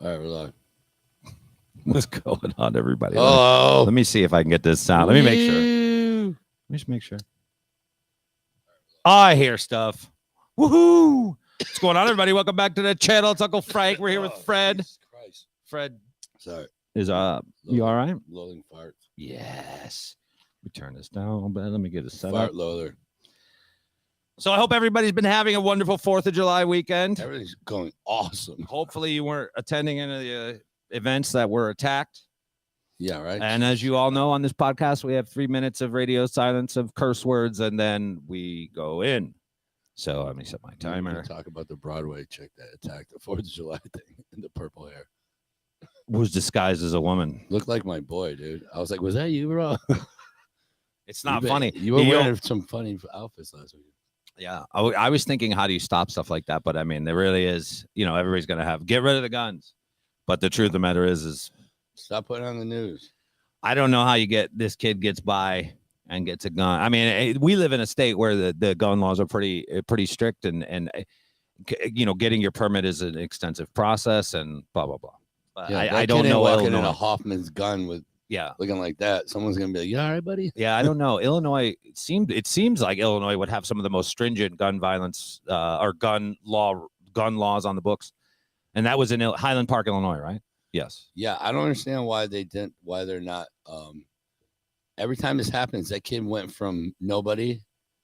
All right, we're live. What's going on, everybody? Oh, Let me see if I can get this sound. Let me make sure. Let me just make sure. I hear stuff. Woohoo! What's going on, everybody? Welcome back to the channel. It's Uncle Frank. We're here with Fred. Jesus Christ. Fred Sorry. is you all right? Loading fart. Yes. We turn this down a little bit. Let me get it set Fart up. loader. So I hope everybody's been having a wonderful 4th of July weekend. Everything's going awesome. Hopefully you weren't attending any of the events that were attacked. Yeah, right. And as you all know, on this podcast, we have 3 minutes of radio silence of curse words, and then we go in. So let me set my timer. Talk about the Broadway chick that attacked the 4th of July thing in the purple hair. Was disguised as a woman. Looked like my boy, dude. I was like, was that you, bro? It's not funny. You were wearing some funny outfits last week. Yeah, I was thinking, how do you stop stuff like that? But I mean, there really is, everybody's going to get rid of the guns. But the truth of the matter is stop putting on the news. I don't know how this kid gets by and gets a gun. I mean, we live in a state where the gun laws are pretty strict, and getting your permit is an extensive process and blah, blah, blah. But yeah, I don't know. Walking in a Hoffman's gun with yeah, looking like that. Someone's gonna be like, "You all right, buddy?" Yeah, I don't know. Illinois it seems like Illinois would have some of the most stringent gun violence or gun laws on the books, and that was in Highland Park, Illinois, right? Yes. Yeah, I don't understand why they're not. Every time this happens, that kid went from nobody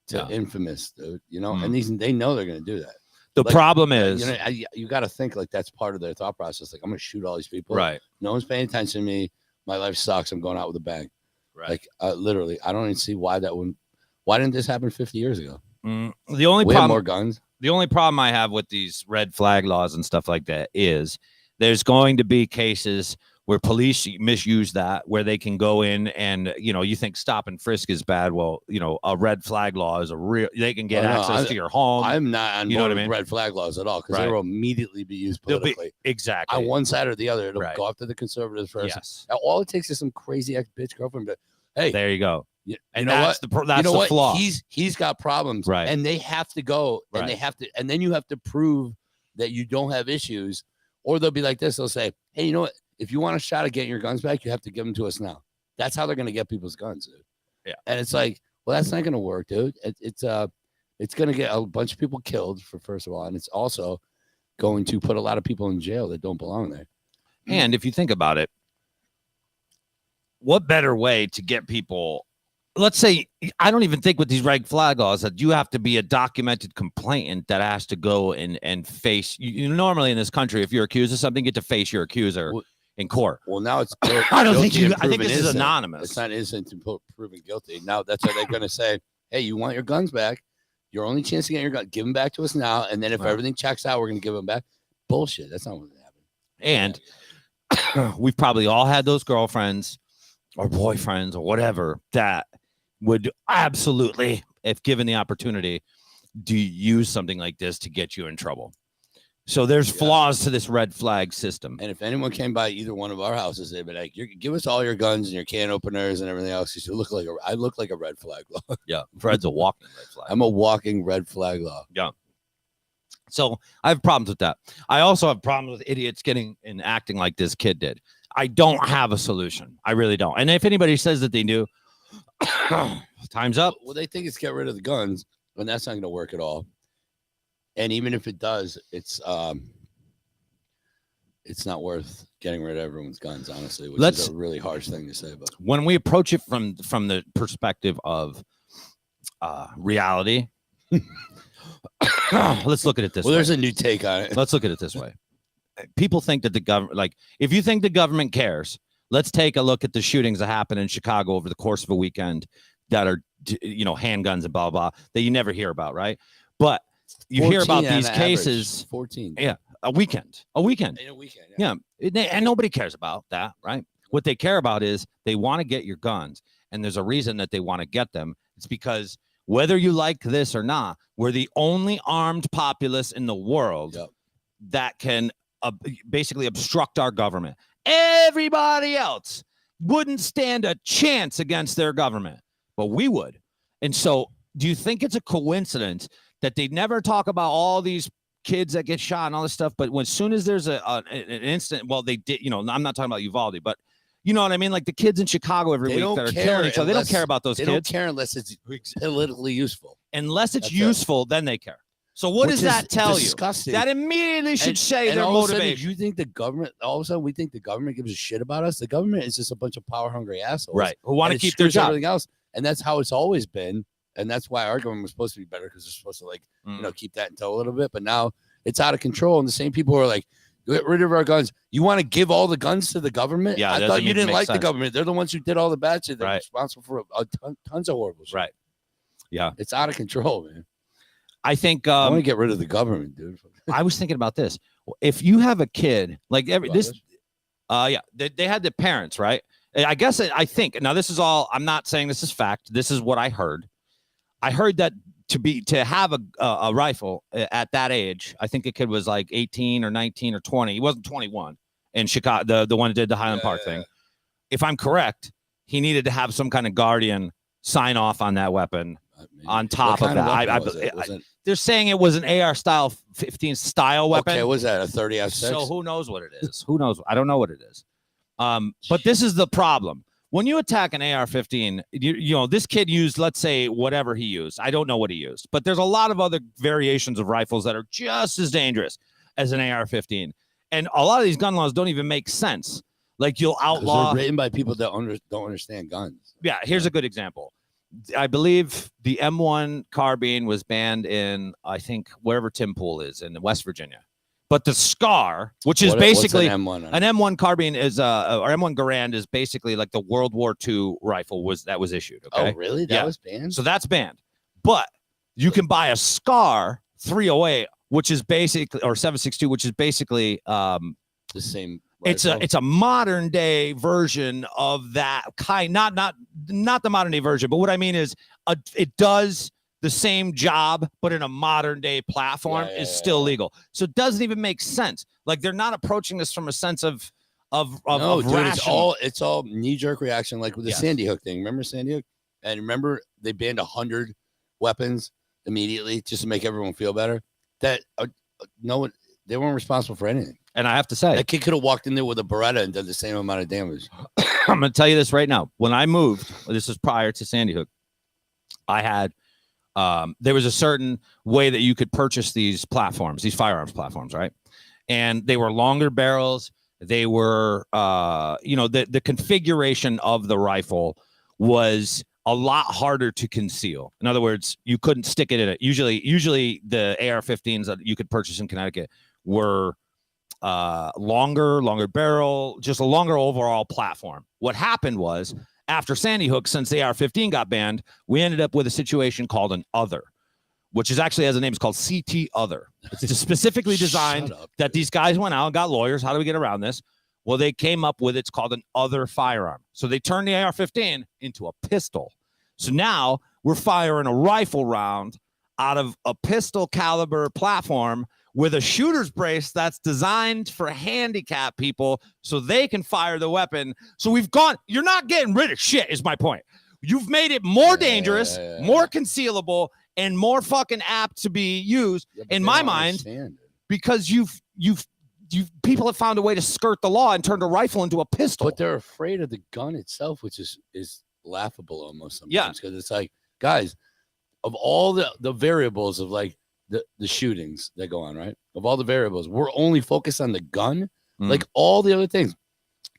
to infamous, dude. And they know they're gonna do that. The problem is, you got to think like that's part of their thought process. Like, I'm gonna shoot all these people. Right. No one's paying attention to me. My life sucks. I'm going out with a bang. Right. Like, literally, I don't even see why that wouldn't. Why didn't this happen 50 years ago? The only we problem, have more guns. The only problem I have with these red flag laws and stuff like that is there's going to be cases where police misuse that, where they can go in and, you think stop and frisk is bad. Well, a red flag law is they can get access to your home. I'm not on board with red flag laws at all, because they will immediately be used politically. Exactly. On one side or the other. It'll go after the conservatives first. Yes. All it takes is some crazy ex-bitch girlfriend. But hey, there you go. And that's the flaw. He's got problems, right? And they have to go, and they have to, and then you have to prove that you don't have issues, or they'll be like this. They'll say, "Hey, you know what? If you want a shot at getting your guns back, you have to give them to us now." That's how they're going to get people's guns, dude. Yeah. And it's like, well, that's not going to work, dude. It's going to get a bunch of people killed, first of all, and it's also going to put a lot of people in jail that don't belong there. And if you think about it, what better way to get people? Let's say, I don't even think with these red flag laws that you have to be a documented complainant that has to go and face. You normally in this country, if you're accused of something, you get to face your accuser in court. Well, now it's I don't think I think this is anonymous. It's not innocent to proven guilty. Now that's how they're going to say, "Hey, you want your guns back? Your only chance to get your gun, give them back to us now, and then if everything checks out, we're going to give them back." Bullshit. That's not what's happening. And we've probably all had those girlfriends or boyfriends or whatever that would absolutely, if given the opportunity, do use something like this to get you in trouble. So there's flaws to this red flag system. And if anyone came by either one of our houses, they'd be like, "Give us all your guns and your can openers and everything else." I look like a red flag law. Yeah, Fred's a walking red flag. I'm a walking red flag law. Yeah. So I have problems with that. I also have problems with idiots getting and acting like this kid did. I don't have a solution. I really don't. And if anybody says that they do, time's up. Well, they think it's get rid of the guns, and that's not going to work at all. And even if it does, it's not worth getting rid of everyone's guns, honestly, which is a really harsh thing to say. But when we approach it from the perspective of reality, let's look at it this way. Well, there's a new take on it. Let's look at it this way. People think that the government, like, if you think the government cares, let's take a look at the shootings that happened in Chicago over the course of a weekend that are, handguns and blah, blah, that you never hear about, right? But you hear about these cases. 14. Yeah, a weekend. In a weekend. Yeah. And nobody cares about that, right? What they care about is they want to get your guns. And there's a reason that they want to get them. It's because whether you like this or not, we're the only armed populace in the world that can basically obstruct our government. Everybody else wouldn't stand a chance against their government, but we would. And so do you think it's a coincidence that they never talk about all these kids that get shot and all this stuff. But as soon as there's an incident, well, they did, I'm not talking about Uvalde, but you know what I mean? Like the kids in Chicago every week that are killing each other. They don't care about those kids. They don't care unless it's politically useful. Unless it's useful, then they care. So what does that tell disgusting. You? That immediately should say their motivation. You think the government, all of a sudden we think the government gives a shit about us? The government is just a bunch of power-hungry assholes. Right. Who want to keep their job. Everything else. And that's how it's always been. And that's why our government was supposed to be better, because they're supposed to keep that in tow a little bit. But now it's out of control. And the same people who are like, get rid of our guns. You want to give all the guns to the government? Yeah, I thought you didn't like the government. They're the ones who did all the bad shit. They're responsible for tons of horrible shit. Right. Yeah. It's out of control, man. I think I want to get rid of the government, dude. I was thinking about this. If you have a kid, like they had the parents, right? I guess I think now this is all. I'm not saying this is fact. This is what I heard. I heard that to have a rifle at that age, I think the kid was like 18 or 19 or 20. He wasn't 21 in Chicago. The one that did the Highland Park thing. If I'm correct, he needed to have some kind of guardian sign off on that weapon. On top of that, they're saying it was an AR style 15 style weapon. Okay, was that a 30-06? So who knows what it is? Who knows? I don't know what it is. But this is the problem. When you attack an AR-15, this kid used, let's say, whatever he used. I don't know what he used, but there's a lot of other variations of rifles that are just as dangerous as an AR-15. And a lot of these gun laws don't even make sense. Like you'll outlaw. They're written by people that don't understand guns. Yeah, here's a good example. I believe the M1 carbine was banned in, I think, wherever Tim Pool is in West Virginia. But the SCAR, which is basically an M1 carbine is or M1 Garand is basically like the World War II rifle that was issued. Okay? Oh, really? That was banned? So that's banned. But you can buy a SCAR 308, which is basically, or 7.62, which is basically the same. Rifle. It's a modern day version of that kind, not the modern day version, but what I mean is it does the same job, but in a modern day platform is still legal. So it doesn't even make sense. Like they're not approaching this from a sense of rational. It's all knee jerk reaction, like with the Sandy Hook thing. Remember Sandy Hook? And remember they banned 100 weapons immediately just to make everyone feel better. That they weren't responsible for anything. And I have to say, that kid could have walked in there with a Beretta and done the same amount of damage. I'm going to tell you this right now. When I moved, this was prior to Sandy Hook, I had, there was a certain way that you could purchase these firearms platforms, right? And they were longer barrels. They were, the configuration of the rifle was a lot harder to conceal. In other words, you couldn't stick it in it. Usually the AR-15s that you could purchase in Connecticut were longer barrel, just a longer overall platform. What happened was after Sandy Hook, since the AR-15 got banned, we ended up with a situation called an other, which is actually, as the name is called, CT other. It's just specifically designed that these guys went out and got lawyers. How do we get around this? Well, they came up with, it's called an other firearm. So they turned the AR-15 into a pistol. So now we're firing a rifle round out of a pistol caliber platform with a shooter's brace that's designed for handicapped people so they can fire the weapon. So you're not getting rid of shit, is my point. You've made it more dangerous, more concealable, and more fucking apt to be used, in my mind, because people have found a way to skirt the law and turned a rifle into a pistol. But they're afraid of the gun itself, which is laughable almost sometimes. Because it's like, guys, of all the variables of like the shootings that go on, right? Of all the variables, we're only focused on the gun. Like all the other things,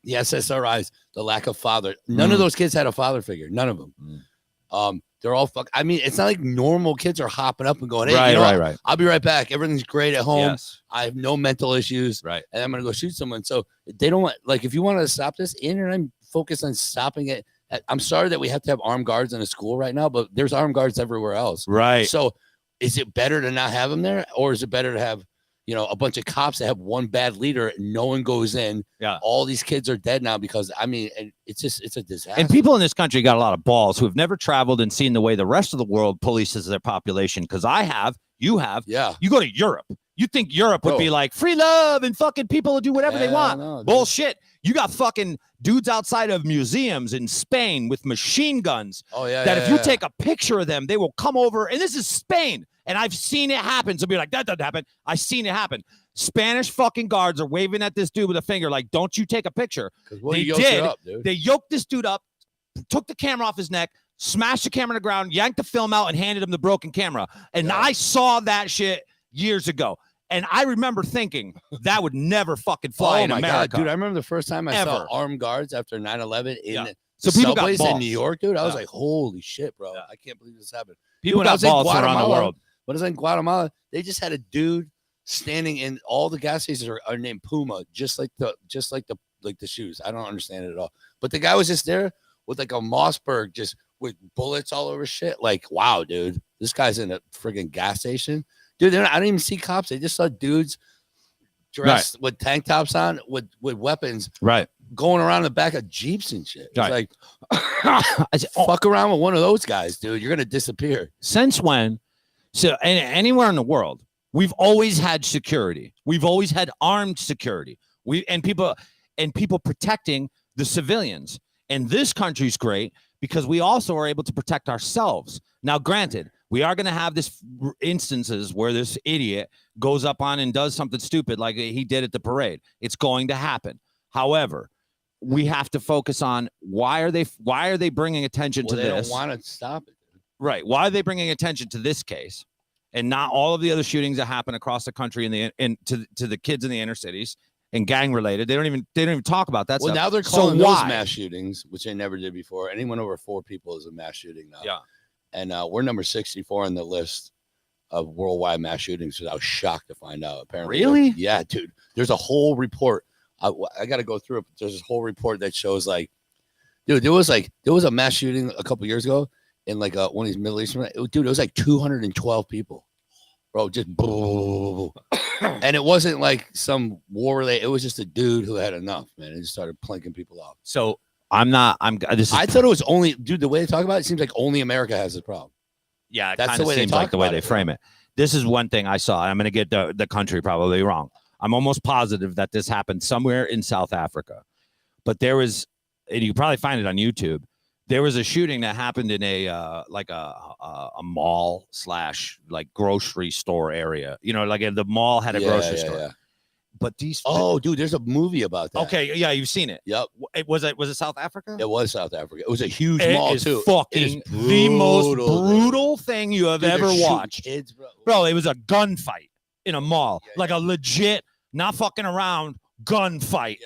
the SSRIs, the lack of father. None of those kids had a father figure. None of them. They're all I mean, it's not like normal kids are hopping up and going, "Hey, right. I'll be right back. Everything's great at home. Yes. I have no mental issues. Right. And I'm gonna go shoot someone." So they don't want, like, if you want to stop this, I'm focused on stopping it. I'm sorry that we have to have armed guards in a school right now, but there's armed guards everywhere else. Right. So is it better to not have them there, or is it better to have, a bunch of cops that have one bad leader and no one goes in? Yeah. All these kids are dead now because, I mean, it's a disaster. And people in this country got a lot of balls who have never traveled and seen the way the rest of the world polices their population. Because I have, you have. Yeah. You go to Europe. You think Europe would be like free love and fucking people will do whatever they want. No, bullshit. You got fucking dudes outside of museums in Spain with machine guns. Oh, yeah. That if you take a picture of them, they will come over. And this is Spain. And I've seen it happen. So be like, that doesn't happen. I've seen it happen. Spanish fucking guards are waving at this dude with a finger like, don't you take a picture. They did. Up, they yoked this dude up, took the camera off his neck, smashed the camera on the ground, yanked the film out, and handed him the broken camera. And I saw that shit years ago. And I remember thinking that would never fucking fly in America. God, dude, I remember the first time I saw armed guards after 9/11 in the people subways in New York, dude. I was like, holy shit, bro. I can't believe this happened. People got balls around the world. But it's in Guatemala. They just had a dude standing in all the gas stations are named Puma, just like the shoes. I don't understand it at all. But the guy was just there with like a Mossberg, just with bullets all over shit. Like, wow, dude, this guy's in a friggin' gas station. Dude, I didn't even see cops. They just saw dudes dressed with tank tops on, with weapons, going around the back of Jeeps and shit. It's like, fuck around with one of those guys, dude. You're gonna disappear. Since when? So, anywhere in the world, we've always had security. We've always had armed security. People protecting the civilians. And this country's great because we also are able to protect ourselves. Now, granted, we are going to have this instances where this idiot goes up on and does something stupid like he did at the parade. It's going to happen. However, we have to focus on why are they bringing attention to this? They don't want to stop it. Right. Why are they bringing attention to this case and not all of the other shootings that happen across the country to the kids in the inner cities and gang related? They don't even talk about that. Well, stuff. Now they're calling those mass shootings, which they never did before. Anyone over 4 people is a mass shooting now. Yeah. And we're number 64 on the list of worldwide mass shootings. I was shocked to find out. Apparently, really? Yeah, dude. There's a whole report. I got to go through it. But there's this whole report that shows like, dude, there was a mass shooting a couple years ago in like one of these Middle Eastern. Dude, it was like 212 people, bro. Just and it wasn't like some war related. It was just a dude who had enough, man, and just started planking people off. So. I thought it was only, dude, the way they talk about it seems like only America has this problem. Yeah, that's the way seems like the way they frame it. This is one thing I saw. I'm going to get the country probably wrong. I'm almost positive that this happened somewhere in South Africa. But there was, and you can probably find it on YouTube, there was a shooting that happened in a mall / like grocery store area. You know, like the mall had a grocery store. Yeah. But dude, there's a movie about that. Okay, yeah, you've seen it. Yep. Was it South Africa? It was South Africa. It was a huge mall too. Fucking the most brutal thing you have ever watched. Kids, bro, it was a gunfight in a mall, like a legit, not fucking around gunfight.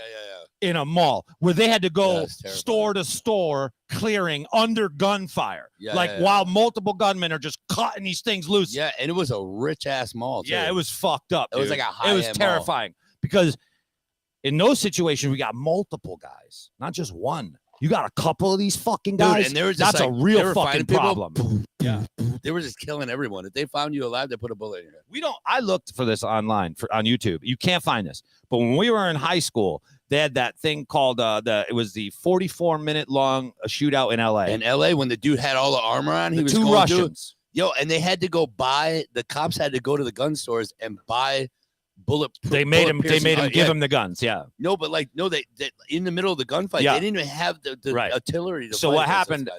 In a mall where they had to go store to store clearing under gunfire. While multiple gunmen are just cutting these things loose. Yeah, and it was a rich ass mall too. Yeah, it was fucked up. It was like a high-end It was terrifying mall. Because in those situations we got multiple guys, not just one. You got a couple of these fucking guys. Dude, and that's a real fucking problem. Yeah, they were just killing everyone. If they found you alive, they put a bullet in your head. I looked for this online on YouTube. You can't find this. But when we were in high school, they had that thing called it was the 44-minute long shootout in LA. In LA, when the dude had all the armor on, he was two Russians. And they had to go buy. The cops had to go to the gun stores and buy bulletproof. They made him give him the guns. Yeah. No, but they in the middle of the gunfight, they didn't even have the artillery. So what happened?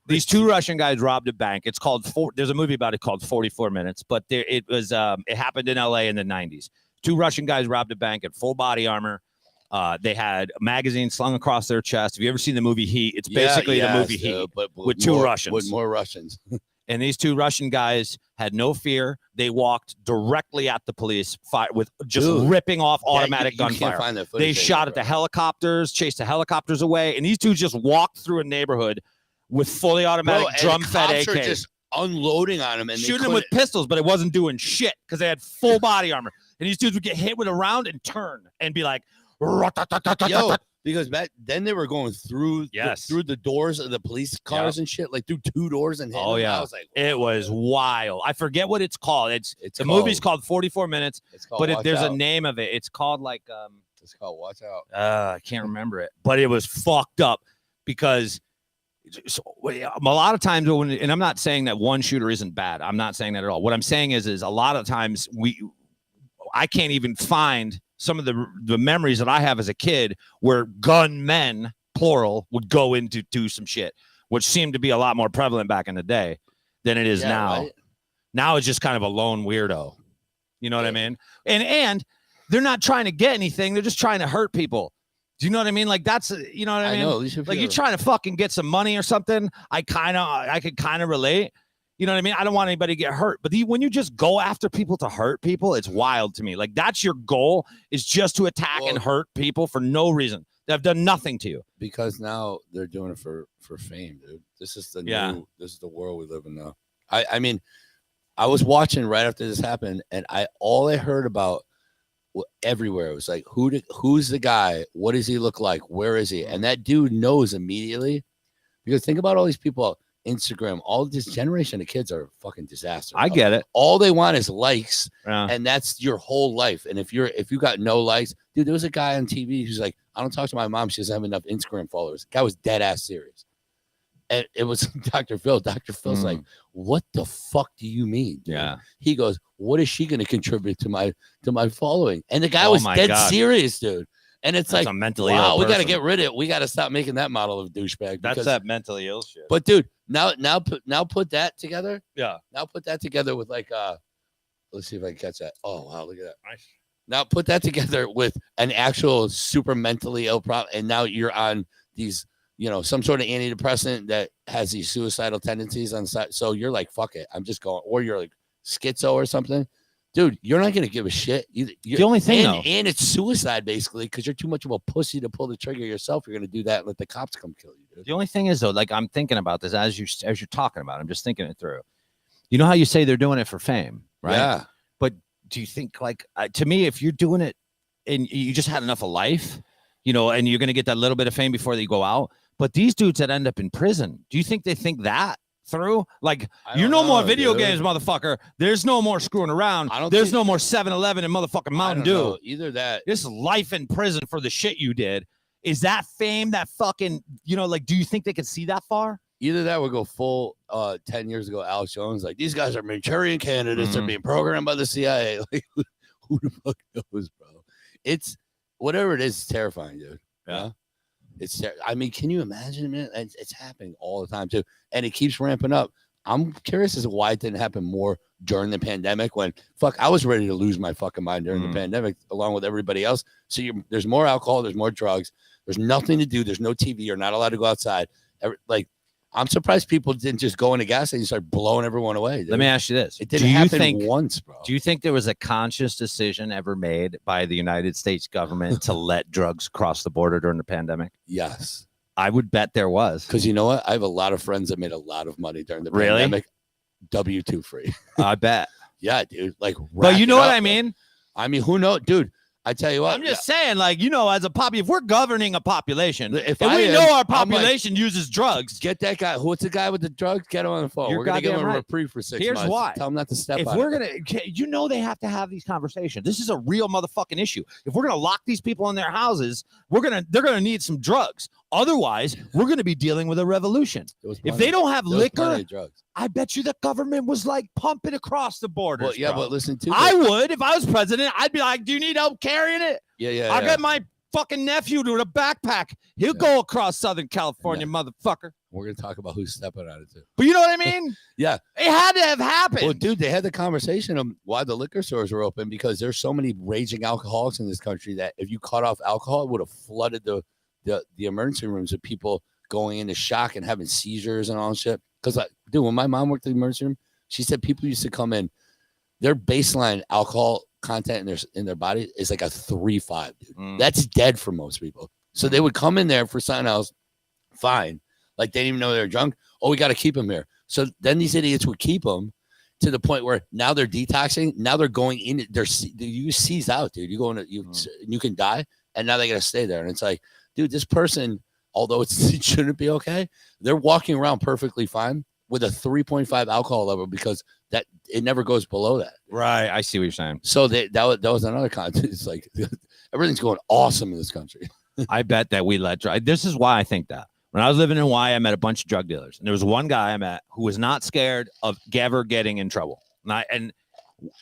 These 2 Russian guys robbed a bank. It's called there's a movie about it called 44 Minutes, but it happened in LA in the 90s. 2 Russian guys robbed a bank in full body armor. They had magazines slung across their chest. Have you ever seen the movie Heat? It's basically the movie Heat, but with 2 Russians. With more Russians. And these 2 Russian guys had no fear. They walked directly at the police, with just ripping off automatic gunfire. They shot at the helicopters, chased the helicopters away, and these 2 just walked through a neighborhood with fully automatic drum-fed AKs. Are just unloading on them and shooting them with pistols, but it wasn't doing shit because they had full body armor. And these dudes would get hit with a round and turn and be like, because then they were going through through the doors of the police cars and shit, like through 2 doors and hitting them. Yeah, I was like, it was wild. I forget what it's called. The movie's called 44 Minutes, but there's a name of it. It's called it's called Watch Out. I can't remember it, but it was fucked up because a lot of times and I'm not saying that one shooter isn't bad. I'm not saying that at all. What I'm saying is a lot of times I can't even find some of the memories that I have as a kid where gunmen, plural, would go do some shit, which seemed to be a lot more prevalent back in the day than it is now. Right? Now it's just kind of a lone weirdo. You know what I mean? And they're not trying to get anything. They're just trying to hurt people. Do you know what I mean? Like that's, you know what I mean? know. Like you're trying to fucking get some money or something. I could kind of relate. You know what I mean? I don't want anybody to get hurt. But when you just go after people to hurt people, it's wild to me. Like that's your goal, is just to attack and hurt people for no reason. They've done nothing to you. Because now they're doing it for fame, dude. This is this is the world we live in now. I mean, I was watching right after this happened, and all I heard about everywhere. It was like, who's the guy? What does he look like? Where is he? And that dude knows immediately, because think about all these people, Instagram, all this generation of kids are a fucking disaster. I get it. All they want is likes, and that's your whole life. And if you got no likes, dude, there was a guy on TV who's like, I don't talk to my mom. She doesn't have enough Instagram followers. The guy was dead ass serious. And it was Dr. Phil. Dr. Phil's like, what the fuck do you mean? Dude? Yeah. He goes, what is she going to contribute to my following? And the guy was dead serious, dude. And it's like, mentally ill. We got to get rid of it. We got to stop making that model of douchebag. That's that mentally ill shit. But dude, now put that together. Yeah. Now put that together with like, let's see if I can catch that. Oh wow, look at that. Nice. Now put that together with an actual super mentally ill problem, and now you're on these, some sort of antidepressant that has these suicidal tendencies on the side. So you're like, fuck it, I'm just going. Or you're like schizo or something. Dude, you're not going to give a shit. The only thing, and it's suicide, basically, because you're too much of a pussy to pull the trigger yourself. You're going to do that and let the cops come kill you, dude. The only thing is, though, like I'm thinking about this as you're talking about it, I'm just thinking it through. You know how you say they're doing it for fame, right? Yeah. But do you think, like, to me, if you're doing it and you just had enough of life, and you're going to get that little bit of fame before they go out, but these dudes that end up in prison, do you think they think that through? Like, you're no more video games, motherfucker. There's no more screwing around. There's no more 7-Eleven and motherfucking Mountain Dew. Either that. This is life in prison for the shit you did. Is that fame, that fucking, like, do you think they could see that far? Either that would go full 10 years ago, Alex Jones, like, these guys are Manchurian candidates. They're being programmed by the CIA. Like, who the fuck knows, bro? It's, whatever it is, it's terrifying, dude. Yeah. I mean, can you imagine, man? It's happening all the time too, and it keeps ramping up. I'm curious as to why it didn't happen more during the pandemic, when I was ready to lose my fucking mind during the pandemic, along with everybody else. So there's more alcohol, there's more drugs, there's nothing to do, there's no TV, you're not allowed to go outside. I'm surprised people didn't just go in a gas station and start blowing everyone away. Dude. Let me ask you this. It didn't happen once, bro. Do you think there was a conscious decision ever made by the United States government to let drugs cross the border during the pandemic? Yes. I would bet there was. Because you know what? I have a lot of friends that made a lot of money during the pandemic. W-2 free. I bet. Yeah, dude. Like, but you know what I mean? I mean, who knows? Dude, I tell you what. I'm just saying, like, as a if we're governing a population, if we know our population uses drugs, get that guy. What's the guy with the drugs? Get him on the phone. We're going to give him a reprieve for 6 months. Here's why. Tell him not to step on it. If we're going to, they have to have these conversations. This is a real motherfucking issue. If we're going to lock these people in their houses, they're going to need some drugs. Otherwise, we're going to be dealing with a revolution. If they don't have liquor, I bet you the government was like pumping across the borders. Well, yeah, but listen to I would, if I was president, I'd be like, do you need help carrying it? Yeah. I'll get my fucking nephew to a backpack. He'll go across Southern California, motherfucker. We're going to talk about who's stepping on it, too. But you know what I mean? Yeah. It had to have happened. Well, dude, they had the conversation of why the liquor stores were open, because there's so many raging alcoholics in this country that if you cut off alcohol, it would have flooded the emergency rooms with people going into shock and having seizures and all that shit. Because, dude, when my mom worked in the emergency room, she said people used to come in, their baseline alcohol content in their body is like a 3.5, dude. That's dead for most people. So they would come in there for something else, fine. Like, they didn't even know they were drunk. Oh, we got to keep them here. So then these idiots would keep them to the point where now they're detoxing. Now they're going in. You seize out, dude. You go in, you can die, and now they got to stay there. And it's like, dude, this person, although it shouldn't be okay, they're walking around perfectly fine with a 3.5 alcohol level, because that it never goes below that. Right. I see what you're saying. So that was another content. It's like everything's going awesome in this country. I bet that we let drugs. This is why I think that. When I was living in Hawaii, I met a bunch of drug dealers, and there was one guy I met who was not scared of ever getting in trouble. And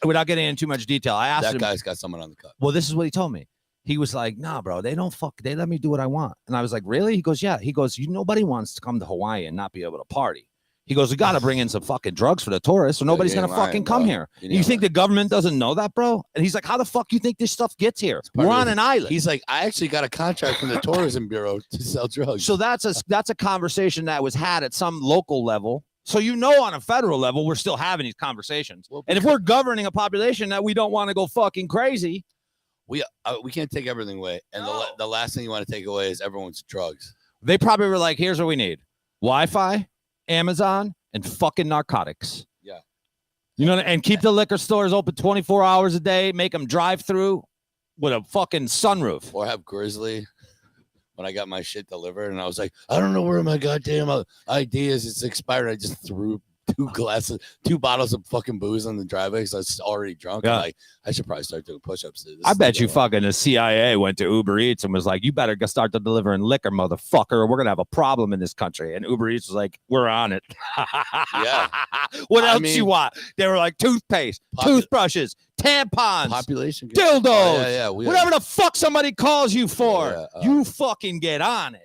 without getting into too much detail, I asked him. That guy's got someone on the cut. Well, this is what he told me. He was like, nah, bro, they let me do what I want. And I was like, really? He goes, yeah. He goes, nobody wants to come to Hawaii and not be able to party. He goes, we got to bring in some fucking drugs for the tourists, so nobody's going to fucking come here. You think the government doesn't know that, bro? And he's like, how the fuck you think this stuff gets here? We're on an island. He's like, I actually got a contract from the tourism bureau to sell drugs. So that's a conversation that was had at some local level. So on a federal level, we're still having these conversations. Well, and if we're governing a population that we don't want to go fucking crazy, we can't take everything away. And the last thing you want to take away is everyone's drugs. They probably were like, here's what we need: Wi-Fi, Amazon, and fucking narcotics. Yeah. You know, and keep the liquor stores open 24 hours a day, make them drive through with a fucking sunroof. Or have Grizzly when I got my shit delivered and I was like, I don't know where my goddamn ID is. It's expired. I just threw 2 bottles of fucking booze on the driveway because I was already drunk. Yeah. I'm like, I should probably start doing push-ups. I bet you fucking the CIA went to Uber Eats and was like, you better start delivering liquor, motherfucker, or we're going to have a problem in this country. And Uber Eats was like, we're on it. Yeah. What else you want? They were like toothpaste, toothbrushes, tampons, population dildos, whatever the fuck somebody calls you for. You fucking get on it.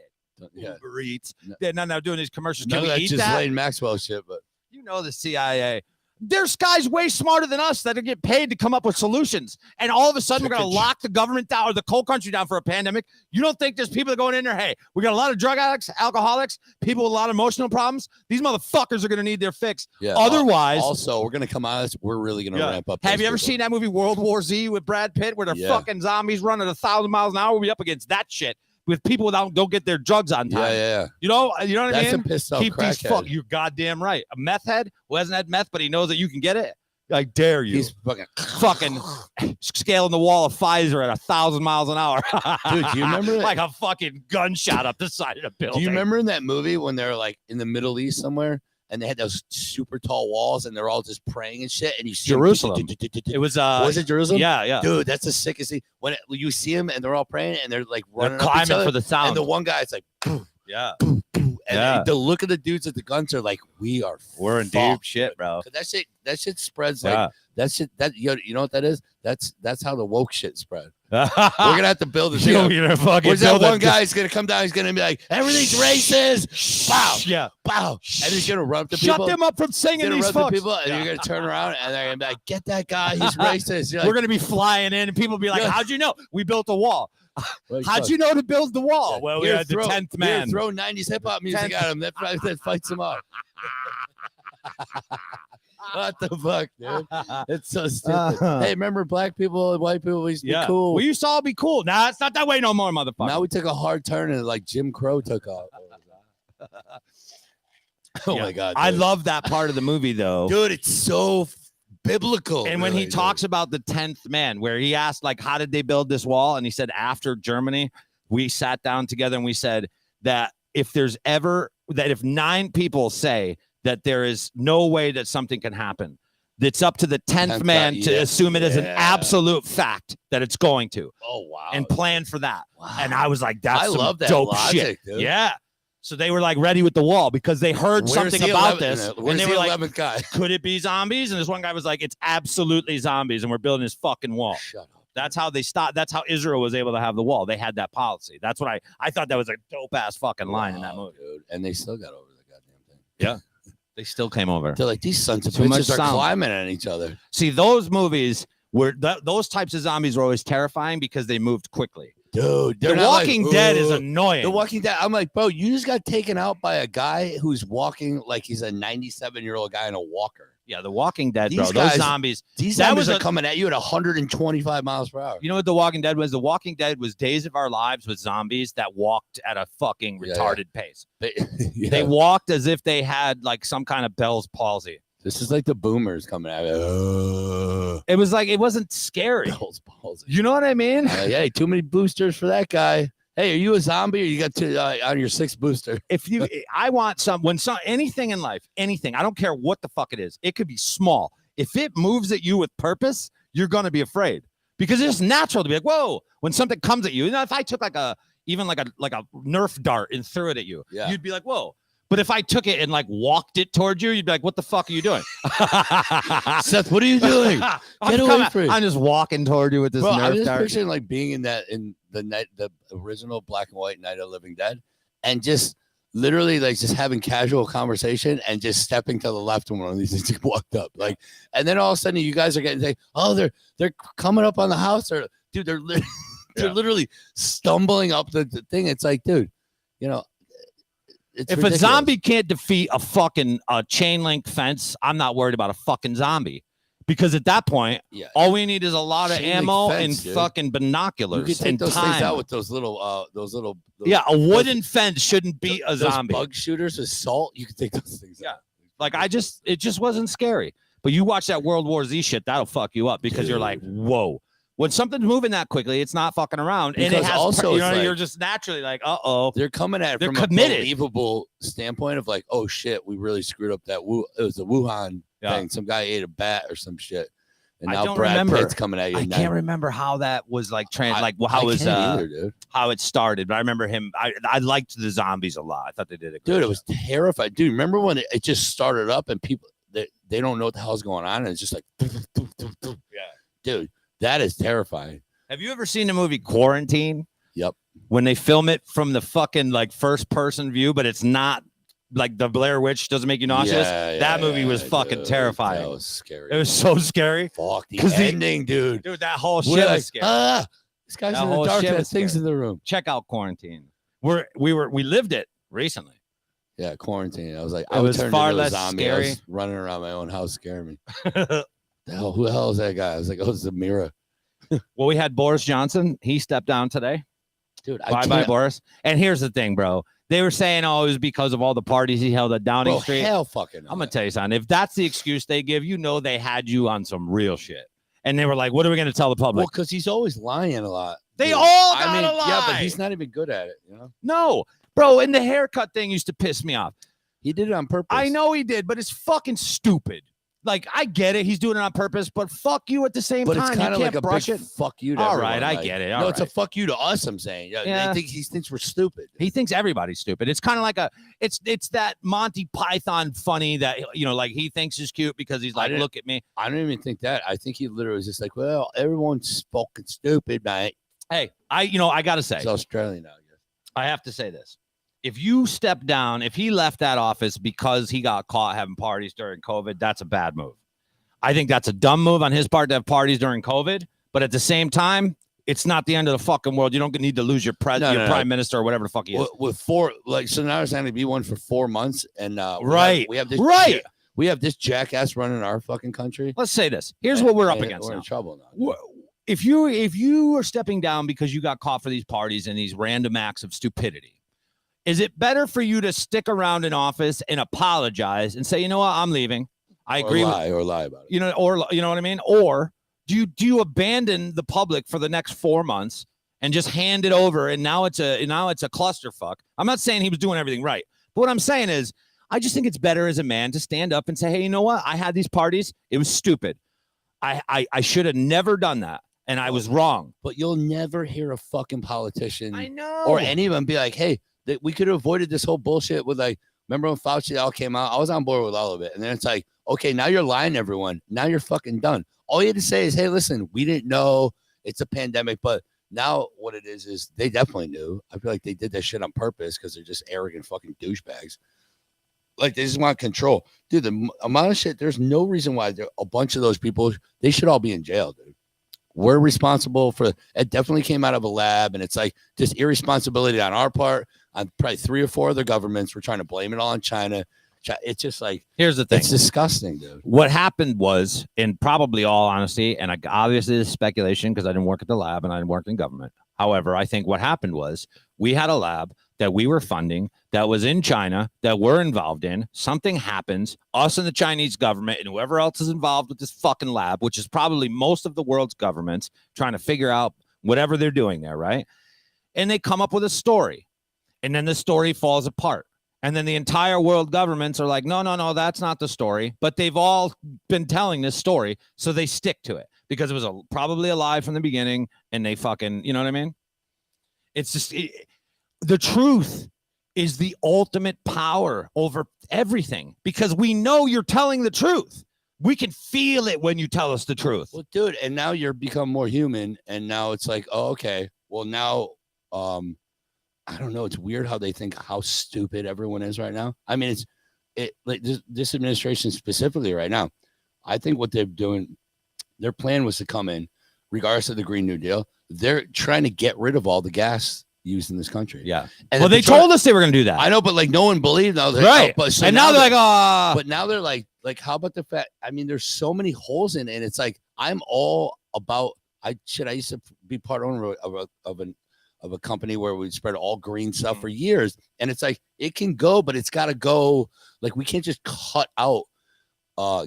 Uber Eats. They're not doing these commercials. Can we eat just that? Lane Maxwell shit, but the CIA. There's guys way smarter than us that are getting paid to come up with solutions. And all of a sudden, we're going to lock the government down or the whole country down for a pandemic. You don't think there's people that are going in there? Hey, we got a lot of drug addicts, alcoholics, people with a lot of emotional problems. These motherfuckers are going to need their fix. Yeah. Otherwise, also, we're going to come out of this. We're really going to ramp up. Have you ever seen that movie World War Z with Brad Pitt where they're fucking zombies running 1,000 miles an hour? We'll be up against that shit with people that don't get their drugs on time. Yeah. You know what I mean? That's a pissed off crackhead. You're goddamn right. A meth head who hasn't had meth, but he knows that you can get it. I dare you. He's fucking scaling the wall of Pfizer at 1,000 miles an hour. Dude, do you remember like a fucking gunshot up the side of the building? Do you remember in that movie when they're like in the Middle East somewhere and they had those super tall walls and they're all just praying and shit? And you see Jerusalem. It was it Jerusalem? Yeah. Dude, that's the sickest thing. When you see them and they're all praying and they're like running, they're climbing up each for the sound. And the one guy's like, poof, yeah. Poof, poof. And the look of the dudes at the guns are like, we're in deep shit, bro. That shit spreads like that shit. That you know what that is? That's how the woke shit spread. We're gonna have to build this. Where's that one guy's gonna come down? He's gonna be like, everything's racist. Wow. Yeah. Wow. And he's gonna run up to people. Shut them up from singing these folks. People, and you're gonna turn around and they're gonna be like, get that guy. He's racist. We're gonna be flying in, and people be like, how'd you know? We built a wall. How'd you know to build the wall? Yeah. Well, we had the 10th man. Throw 90s hip hop music at him. That fights him up. What the fuck, dude? It's so stupid. Hey, remember black people and white people used to be cool? We used to all be cool. Nah, it's not that way no more, motherfucker. Now we took a hard turn and like Jim Crow took off. Oh my God. Dude. I love that part of the movie though. Dude, it's so biblical. And when he talks about the 10th man, where he asked like, how did they build this wall? And he said, after Germany, we sat down together and we said that if 9 people say that there is no way that something can happen, it's up to the 10th man to assume it as an absolute fact that it's going to. Oh, wow. And plan for that. Wow. And I was like, that's some that dope logic, shit. Dude. Yeah. So they were like ready with the wall because they heard something about this. And they were like, guy? Could it be zombies? And this one guy was like, it's absolutely zombies. And we're building this fucking wall. Shut up. That's how they stopped. That's how Israel was able to have the wall. They had that policy. That's what I thought that was a dope ass fucking line in that movie. Dude. And they still got over the goddamn thing. Yeah. They still came over. They're like, these sons of bitches are climbing at each other. See, those movies were those types of zombies were always terrifying because they moved quickly. Dude, The Walking Dead is annoying. The Walking Dead, I'm like, bro, you just got taken out by a guy who's walking like he's a 97-year-old guy in a walker. Yeah, The Walking Dead, bro. Those zombies. These zombies are coming at you at 125 miles per hour. You know what The Walking Dead was? The Walking Dead was Days of Our Lives with zombies that walked at a fucking retarded pace. They walked as if they had like some kind of Bell's palsy. This is like the boomers coming at me. It was like, it wasn't scary. Bell's palsy. You know what I mean? Hey, too many boosters for that guy. Hey, are you a zombie or you got on your 6th booster? I want anything in life, anything, I don't care what the fuck it is. It could be small. If it moves at you with purpose, you're going to be afraid because it's natural to be like, whoa, when something comes at you. You know, if I took like a Nerf dart and threw it at you, you'd be like, whoa. But if I took it and like walked it towards you, you'd be like, what the fuck are you doing? Seth, what are you doing? Get away from me. I'm just walking toward you with this Nerf dart. I'm just picturing like being in the original black and white Night of the Living Dead and just literally like just having casual conversation and just stepping to the left when one of these things walked up. Like, and then all of a sudden you guys are getting like, oh, they're coming up on the house, or dude, they're literally stumbling up the thing. It's like, dude, you know, it's if ridiculous. a zombie can't defeat a fucking chain link fence, I'm not worried about a fucking zombie. Because at that point, all we need is a lot of ammo and fucking binoculars. You can take those things out with those little. A wooden fence shouldn't beat a zombie. Bug shooters with salt, you can take those things out. Like it just wasn't scary. But you watch that World War Z shit, that'll fuck you up because you're like, whoa. When something's moving that quickly, it's not fucking around. Because and it has also, you're just naturally like, uh-oh. They're coming at it from committed. A believable standpoint of like, oh shit, we really screwed up that. It was a Wuhan thing. Some guy ate a bat or some shit. And now Brad Pitt's coming at you. I can't remember how that was like how it started. But I remember him. I liked the zombies a lot. I thought they did it. Dude, it was terrifying. Dude, remember when it just started up and people they don't know what the hell's going on, and it's just like, dude. That is terrifying. Have you ever seen the movie Quarantine? Yep. When they film it from the fucking like first person view, but it's not like the Blair Witch doesn't make you nauseous. That movie was fucking terrifying. That was scary. It was so scary. Fuck the ending, dude. Dude, that whole shit was scary. This guy's in the dark. There's things in the room. Check out Quarantine. We lived it recently. Yeah, Quarantine. I was like, I was far less scary. Running around my own house scaring me. Who the hell is that guy? I was like, oh, it's Zamira. Well, we had Boris Johnson. He stepped down today. Dude, bye, Boris. And here's the thing, bro. They were saying, oh, it was because of all the parties he held at Downing Street. Hell fucking. I'm going to tell you something. If that's the excuse they give, they had you on some real shit. And they were like, what are we going to tell the public? Well, because he's always lying a lot. They all gotta lie. Yeah, but he's not even good at it, you know? No, bro. And the haircut thing used to piss me off. He did it on purpose. I know he did, but it's fucking stupid. Like, I get it. He's doing it on purpose, but fuck you at the same time. But it's kind of like a big fuck you to all everyone. right, I get it. It's a fuck you to us, I'm saying. Yeah. He thinks we're stupid. He thinks everybody's stupid. It's kind of like it's that Monty Python funny that, like he thinks is cute because he's like, look at me. I don't even think that. I think he literally was just like, well, everyone's fucking stupid, mate. Hey, I got to say. He's Australian now, I guess. I have to say this. If you step down, if he left that office because he got caught having parties during COVID, that's a bad move. I think that's a dumb move on his part to have parties during COVID. But at the same time, it's not the end of the fucking world. You don't need to lose your prime minister or whatever the fuck he is. With so now it's going to be one for 4 months. And we have this we have this jackass running our fucking country. Let's say this. Here's what we're up against. We're in trouble now. If you are stepping down because you got caught for these parties and these random acts of stupidity, is it better for you to stick around in office and apologize and say, you know what, I'm leaving? I agree. Or lie about it. Or you know what I mean? Or do you abandon the public for the next 4 months and just hand it over? And now it's a clusterfuck. I'm not saying he was doing everything right, but what I'm saying is, I just think it's better as a man to stand up and say, hey, you know what? I had these parties. It was stupid. I should have never done that. And I was wrong. But you'll never hear a fucking politician or anyone be like, hey, we could have avoided this whole bullshit with like, remember when Fauci all came out? I was on board with all of it. And then it's like, okay, now you're lying to everyone. Now you're fucking done. All you had to say is, hey, listen, we didn't know it's a pandemic. But now what it is they definitely knew. I feel like they did that shit on purpose because they're just arrogant fucking douchebags. Like, they just want control. Dude, the amount of shit, there's no reason why a bunch of those people, they should all be in jail, dude. We're responsible for it. Definitely came out of a lab, and it's like just irresponsibility on our part, on probably 3 or 4 other governments. We're trying to blame it all on China. It's just like, here's the thing. It's disgusting, dude. What happened was, in probably all honesty, and obviously this is speculation because I didn't work at the lab and I didn't work in government. However, I think what happened was we had a lab that we were funding that was in China that we're involved in. Something happens, us and the Chinese government and whoever else is involved with this fucking lab, which is probably most of the world's governments trying to figure out whatever they're doing there, right? And they come up with a story, and then the story falls apart. And then the entire world governments are like, no, that's not the story. But they've all been telling this story, so they stick to it because it was probably a lie from the beginning, and they fucking, you know what I mean? It's just... the truth is the ultimate power over everything because we know you're telling the truth. We can feel it when you tell us the truth. Well, dude, and now you're become more human, and now it's like, oh, okay. Well, now I don't know. It's weird how they think how stupid everyone is right now. I mean, like this administration specifically right now. I think what they're doing, their plan was to come in, regardless of the Green New Deal. They're trying to get rid of all the gas used in this country. Yeah. And well, they told us they were going to do that. I know, but like no one believed. Now, right. And now they're like, oh. But now they're like, how about the fact? I mean, there's so many holes in it. And it's like, I'm all about. I used to be part owner of a company where we spread all green stuff for years. And it's like, it can go, but it's got to go. Like, we can't just cut out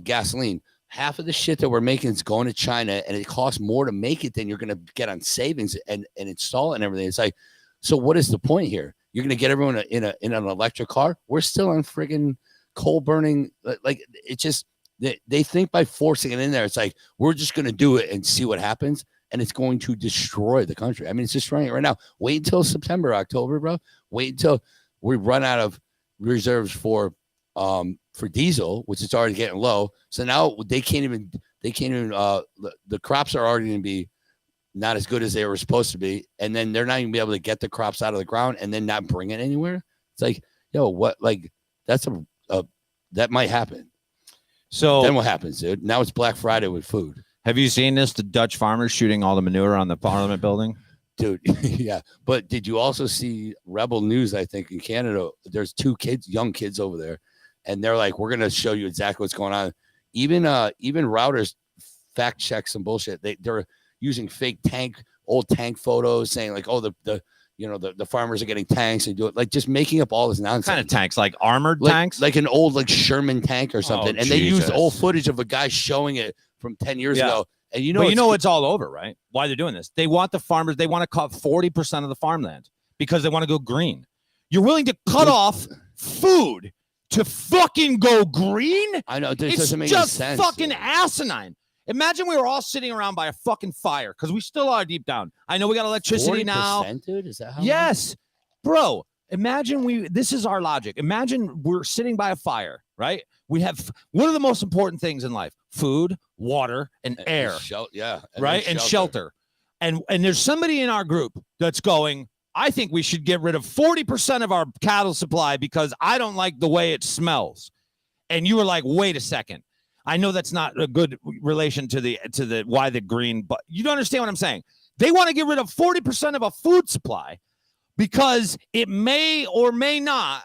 gasoline. Half of the shit that we're making is going to China, and it costs more to make it than you're going to get on savings and install it and everything. It's like, so what is the point here? You're going to get everyone in an electric car? We're still on friggin' coal burning. Like, it's just, they think by forcing it in there, it's like, we're just going to do it and see what happens. And it's going to destroy the country. I mean, it's destroying it right now. Wait until September, October, bro. Wait until we run out of reserves for diesel, which is already getting low. So now they can't even, the crops are already going to be not as good as they were supposed to be. And then they're not even be able to get the crops out of the ground and then not bring it anywhere. It's like, yo, what, like, that's that might happen. So then what happens, dude? Now it's Black Friday with food. Have you seen this? The Dutch farmers shooting all the manure on the Parliament building? Dude, yeah. But did you also see Rebel News, I think, in Canada? There's 2 kids, young kids over there. And they're like, we're going to show you exactly what's going on. Even Routers fact check some bullshit. They're using fake old tank photos saying like, oh, the farmers are getting tanks and do it, like just making up all this nonsense. What kind of tanks? Like armored tanks? Like an old like Sherman tank or something. And they used old footage of a guy showing it from 10 years ago. And it's all over, right? Why they're doing this. They want the farmers, they want to cut 40% of the farmland because they want to go green. You're willing to cut off food to fucking go green? I know. It doesn't make just sense. Fucking asinine. Imagine we were all sitting around by a fucking fire because we still are deep down. I know we got electricity now. Dude? Is that how yes, bro. Imagine this is our logic. Imagine we're sitting by a fire, right? We have one of the most important things in life: food, water, and air. Right, and shelter. And there's somebody in our group that's going, I think we should get rid of 40% of our cattle supply because I don't like the way it smells. And you were like, wait a second. I know that's not a good relation to the why the green, but you don't understand what I'm saying. They want to get rid of 40% of a food supply because it may or may not,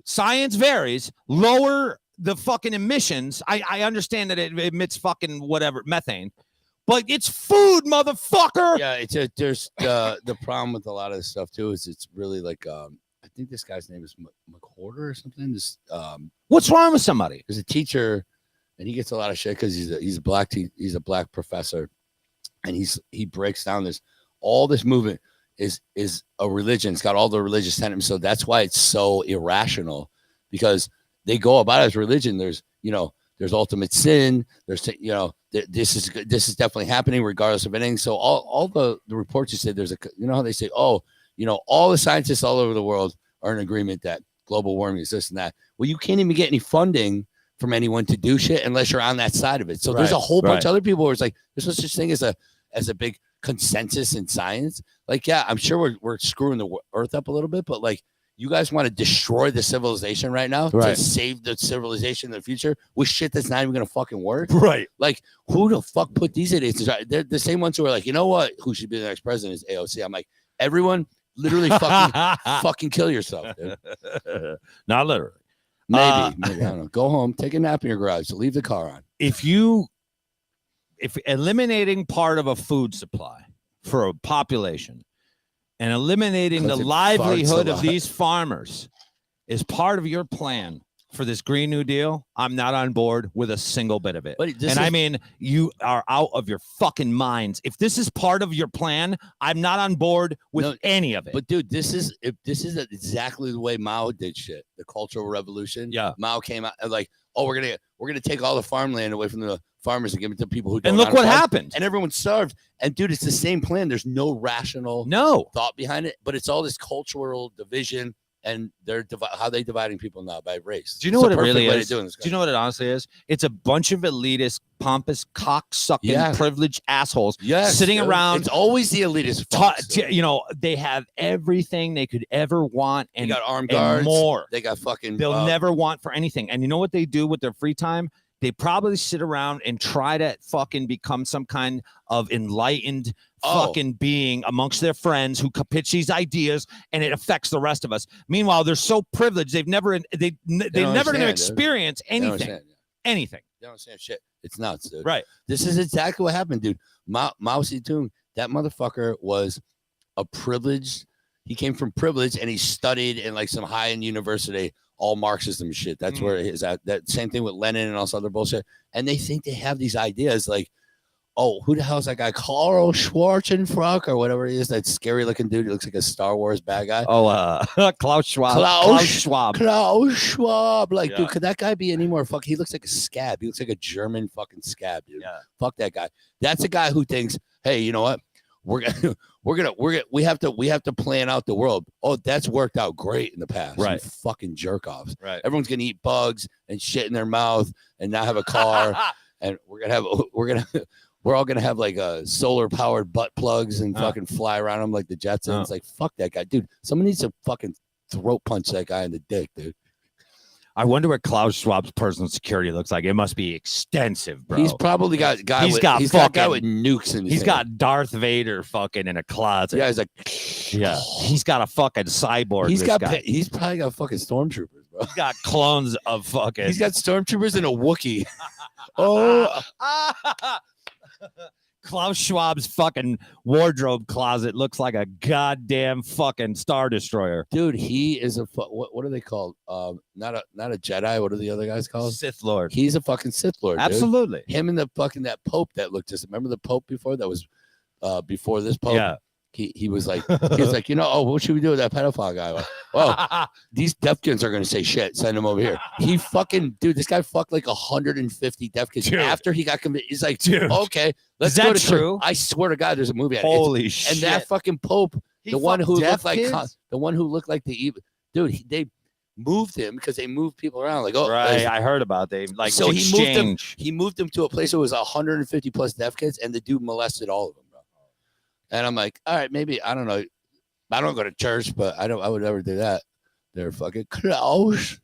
science varies, lower the fucking emissions. I understand that it emits fucking whatever, methane, but it's food, motherfucker. Yeah, there's the problem with a lot of this stuff too is it's really like I think this guy's name is McWhorter or something. What's wrong with somebody? There's a teacher. And he gets a lot of shit because he's a black professor, and he breaks down all this movement is a religion. It's got all the religious tenets, so that's why it's so irrational because they go about it as religion. There's ultimate sin. There's this is definitely happening regardless of anything. So all the reports you say there's how they say all the scientists all over the world are in agreement that global warming is this and that. Well, you can't even get any funding from anyone to do shit unless you're on that side of it. So there's a whole bunch of other people where it's like there's no such thing as a big consensus in science. Like, yeah, I'm sure we're screwing the earth up a little bit, but like you guys want to destroy the civilization right now to save the civilization in the future with shit that's not even gonna fucking work. Right. Like, who the fuck put these idiots? They're the same ones who are like, you know what? Who should be the next president is AOC. I'm like, everyone literally fucking kill yourself, dude. Not literally. Maybe I don't know. Go home, take a nap in your garage, leave the car on. If eliminating part of a food supply for a population and eliminating the livelihood of these farmers is part of your plan for this Green New Deal, I'm not on board with a single bit of it. I mean, you are out of your fucking minds. If this is part of your plan, I'm not on board with any of it. But dude, this is exactly the way Mao did shit. The Cultural Revolution. Yeah. Mao came out and like, oh, we're gonna take all the farmland away from the farmers and give it to people who don't. And look what happened. And everyone starved. And dude, it's the same plan. There's no rational thought behind it, but it's all this cultural division and they're how they dividing people now by race. Do you know what it really is? Do you know what it honestly is? It's a bunch of elitist, pompous, cock-sucking, privileged assholes sitting around. It's always the elitist. You know, they have everything they could ever want, and they got armed guards, more. They got fucking. They'll never want for anything. And you know what they do with their free time? They probably sit around and try to fucking become some kind of enlightened fucking being amongst their friends who pitch these ideas, and it affects the rest of us. Meanwhile, they're so privileged; they're never going to experience anything. Anything. They don't understand shit. It's nuts, dude. Right. This is exactly what happened, dude. Mao Zedong, that motherfucker was a privileged. He came from privilege, and he studied in like some high-end university. All Marxism shit. That's where it is at. That same thing with Lenin and all this other bullshit. And they think they have these ideas like, oh, who the hell is that guy? Karl Schwarzenegger or whatever he is. That scary looking dude. He looks like a Star Wars bad guy. Oh, Klaus Schwab. Klaus Schwab. Like, dude, could that guy be any more fuck? He looks like a scab. He looks like a German fucking scab, dude. Yeah. Fuck that guy. That's a guy who thinks, hey, you know what? We have to plan out the world. Oh, that's worked out great in the past. Right. You fucking jerk offs. Right. Everyone's gonna eat bugs and shit in their mouth and not have a car. And we're all gonna have like solar powered butt plugs and fucking fly around them like the Jetsons. It's like, fuck that guy, dude. Someone needs to fucking throat punch that guy in the dick, dude. I wonder what Klaus Schwab's personal security looks like. It must be extensive, bro. He's probably got guy with nukes in his hand. Got Darth Vader fucking in a closet. Yeah, he's like, he's got a fucking cyborg. He's probably got fucking stormtroopers, bro. He's got clones of fucking. He's got stormtroopers and a Wookiee. Klaus Schwab's fucking wardrobe closet looks like a goddamn fucking Star Destroyer. Dude, he is a what are they called? Not a Jedi. What are the other guys called? Sith Lord. He's a fucking Sith Lord. Absolutely. Dude. Him and the fucking that Pope that looked just. Remember the Pope before that was before this Pope? Yeah. He was like, you know, what should we do with that pedophile guy? Like, well, these deaf kids are gonna say shit. Send him over here. He fucking this guy fucked like 150 deaf kids after he got convicted. He's like, dude, okay, let's go to true. I swear to God, there's a movie. Holy shit! And that fucking Pope, the one who looked like the evil dude, they moved him because they moved people around. Like, oh, right, I heard about they like so he moved them to a place where it was 150 plus deaf kids, and the dude molested all of them. And I'm like, all right, maybe, I don't know. I don't go to church, but I would never do that. They're fucking Klaus.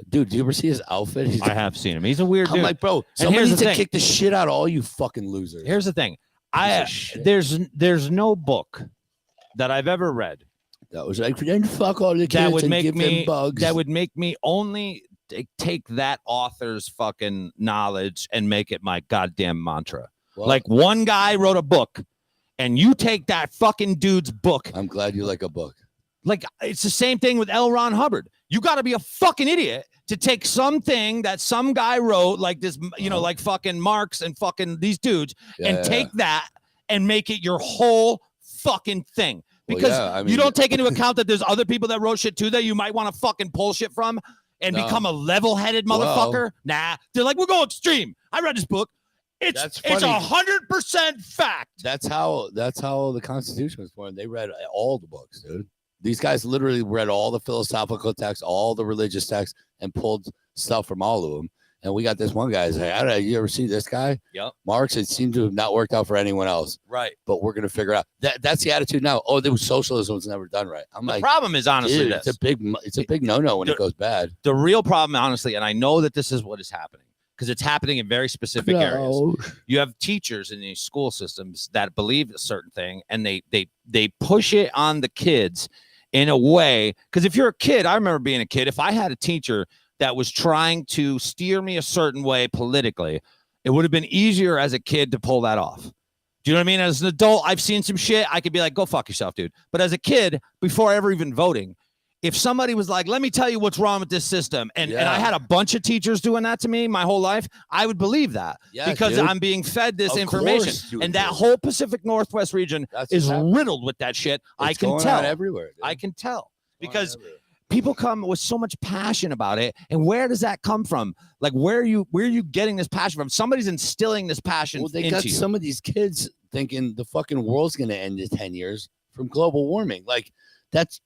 Dude, do you ever see his outfit? I have seen him. He's a weird dude. I'm like, bro, someone needs to kick the shit out of all you fucking losers. Here's the thing. There's no book that I've ever read that was like, then fuck all the kids and give them bugs. That would make me only take that author's fucking knowledge and make it my goddamn mantra. Well, like one guy wrote a book and you take that fucking dude's book. I'm glad you like a book. Like it's the same thing with L. Ron Hubbard. You got to be a fucking idiot to take something that some guy wrote like this, you know, like fucking Marx and fucking these dudes take that and make it your whole fucking thing. Because you don't take into account that there's other people that wrote shit too that you might want to fucking pull shit from and become a level-headed motherfucker. Nah, they're like, we're going extreme. I read this book. It's 100% fact. That's how the Constitution was formed. They read all the books, dude. These guys literally read all the philosophical texts, all the religious texts, and pulled stuff from all of them. And we got this one guy. Like, I don't know. You ever see this guy? Yep. Marx. It seemed to have not worked out for anyone else. Right. But we're gonna figure out that's the attitude now. Oh, there was socialism was never done right. I'm the like, problem is honestly dude, this. It's a big no-no when it goes bad. The real problem, honestly, and I know that this is what is happening. Because it's happening in very specific areas. You have teachers in these school systems that believe a certain thing, and they push it on the kids in a way. Because if you're a kid, I remember being a kid. If I had a teacher that was trying to steer me a certain way politically, it would have been easier as a kid to pull that off. Do you know what I mean? As an adult, I've seen some shit. I could be like, go fuck yourself, dude. But as a kid, before ever even voting, if somebody was like, let me tell you what's wrong with this system, and I had a bunch of teachers doing that to me my whole life, I would believe that because I'm being fed this information. And that whole Pacific Northwest region is riddled with that shit. I can tell everywhere. Dude. I can tell because people come with so much passion about it. And where does that come from? Like, where are you getting this passion from? Somebody's instilling this passion. Well, they got some of these kids thinking the fucking world's going to end in 10 years from global warming. Like, that's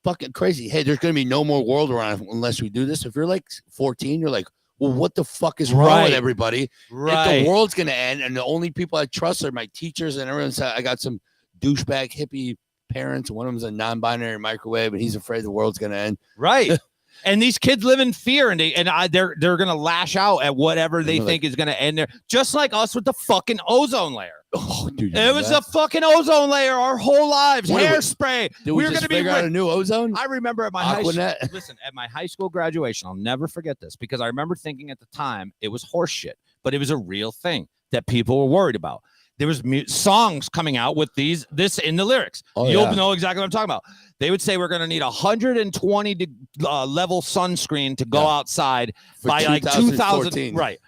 fucking crazy. Hey, there's gonna be no more world around unless we do this. If you're like 14, you're like, well, what the fuck is wrong with everybody? Right. If the world's gonna end, and the only people I trust are my teachers and everyone. I got some douchebag hippie parents. One of them's a non-binary microwave, and he's afraid the world's gonna end. Right. And these kids live in fear, and they're gonna lash out at whatever they think is gonna end there, just like us with the fucking ozone layer. Oh, dude, it was a fucking ozone layer our whole lives. Hairspray. We were gonna figure out a new ozone. I remember at my at my high school graduation, I'll never forget this because I remember thinking at the time it was horseshit, but it was a real thing that people were worried about. There was songs coming out with this in the lyrics. You'll know exactly what I'm talking about. They would say we're going to need 120 level sunscreen to go outside by like 2000. Right.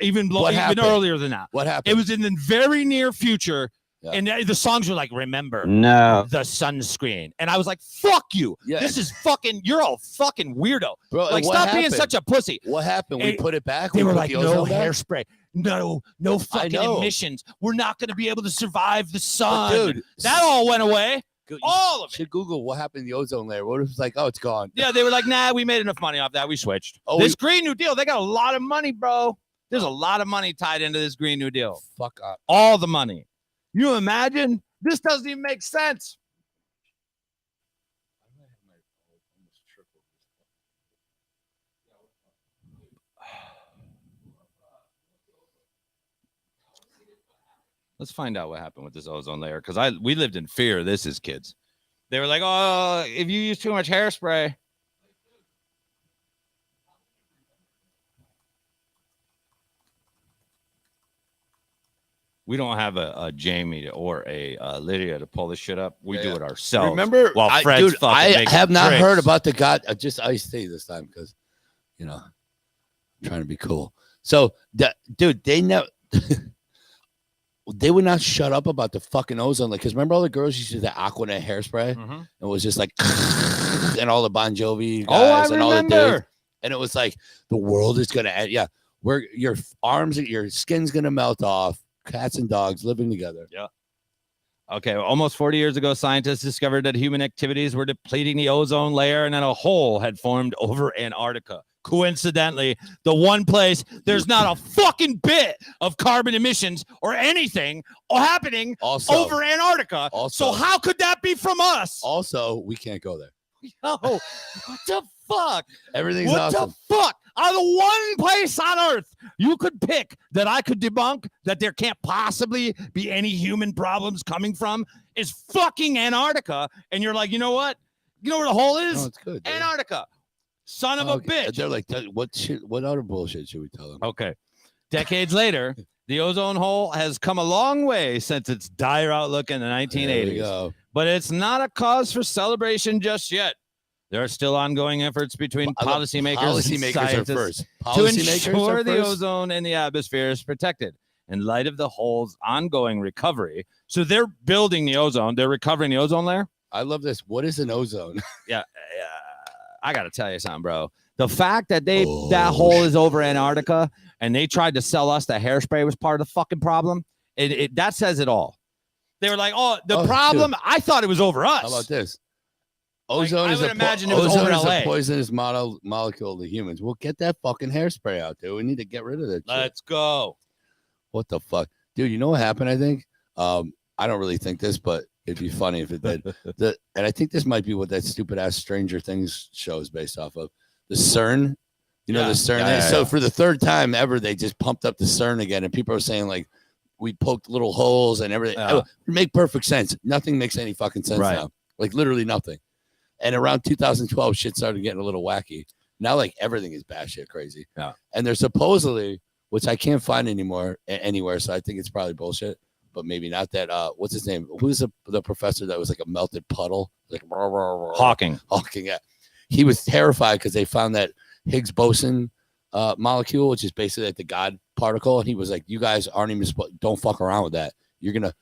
Even earlier than that. What happened? It was in the very near future. Yeah. And the songs were like, remember the sunscreen. And I was like, fuck you. Yeah. This is fucking, you're a fucking weirdo. Bro, like, stop being such a pussy. What happened? We put it back. They were like, no hairspray. No fucking emissions. We're not going to be able to survive the sun. But dude, that all went away. All of it. Should Google what happened to the ozone layer. What if it's like, oh, it's gone? Yeah, they were like, nah, we made enough money off that. We switched. This Green New Deal, they got a lot of money, bro. There's a lot of money tied into this Green New Deal. Fuck up. All the money. You imagine? This doesn't even make sense. Let's find out what happened with this ozone layer because we lived in fear. This is kids. They were like, oh, if you use too much hairspray. We don't have a Jamie or a Lydia to pull this shit up. We do it ourselves. Remember, while I have not heard about the God. Just iced tea this time because, I'm trying to be cool. So, dude, they never. They would not shut up about the fucking ozone. Like, because remember all the girls used to do the Aquanet hairspray? Mm-hmm. It was just like, and all the Bon Jovi guys and all the dudes. And it was like, the world is going to end. Yeah. Where your skin's going to melt off. Cats and dogs living together. Yeah. Okay. Almost 40 years ago, scientists discovered that human activities were depleting the ozone layer and then a hole had formed over Antarctica. Coincidentally, the one place there's not a fucking bit of carbon emissions or anything happening over Antarctica. So how could that be from us? Also, we can't go there. Yo, what the fuck? Everything's awesome. What the fuck? Out of the one place on Earth you could pick that I could debunk that there can't possibly be any human problems coming from is fucking Antarctica. And you're like, you know what? You know where the hole is? No, it's good. Dude. Antarctica. Son of a bitch. They're like, what other bullshit should we tell them? Okay. Decades later, the ozone hole has come a long way since its dire outlook in the 1980s. But it's not a cause for celebration just yet. There are still ongoing efforts between policymakers and scientists to ensure the ozone in the atmosphere is protected in light of the hole's ongoing recovery. So they're building the ozone. They're recovering the ozone layer. I love this. What is an ozone? Yeah. I got to tell you something, bro. The fact that that hole is over Antarctica and they tried to sell us that hairspray was part of the fucking problem, that says it all. They were like, the problem, dude. I thought it was over us. How about this? Ozone is a poisonous molecule to humans. We'll get that fucking hairspray out, dude. We need to get rid of that. Let's go. What the fuck? Dude, you know what happened, I think? I don't really think this, but it'd be funny if it did. And I think this might be what that stupid ass Stranger Things show is based off of. The CERN. You know the CERN? Yeah, so for the third time ever, they just pumped up the CERN again. And people are saying, like, we poked little holes and everything. It make perfect sense. Nothing makes any fucking sense now. Like, literally nothing. And around 2012, shit started getting a little wacky. Now, like, everything is batshit crazy. Yeah. And they're supposedly, which I can't find anywhere, so I think it's probably bullshit. But maybe not that. What's his name? Who's the professor that was like a melted puddle? Like Hawking. Yeah. He was terrified because they found that Higgs boson molecule, which is basically like the God particle, and he was like, "You guys aren't even don't fuck around with that. You're gonna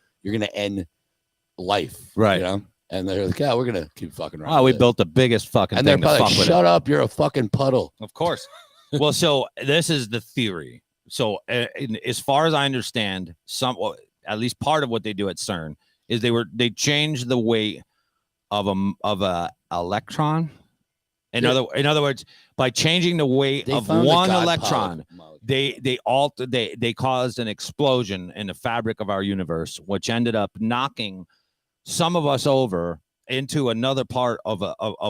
end life, right? You know?" And they're like, "Yeah, we're gonna keep fucking around." Oh, we built the biggest fucking. And they're probably like, "Shut up! You're a fucking puddle." Of course. Well, so this is the theory. So, as far as I understand, at least part of what they do at CERN is they changed the way a electron. In other words, by changing the weight of found one the electron, they caused an explosion in the fabric of our universe, which ended up knocking some of us over into another part of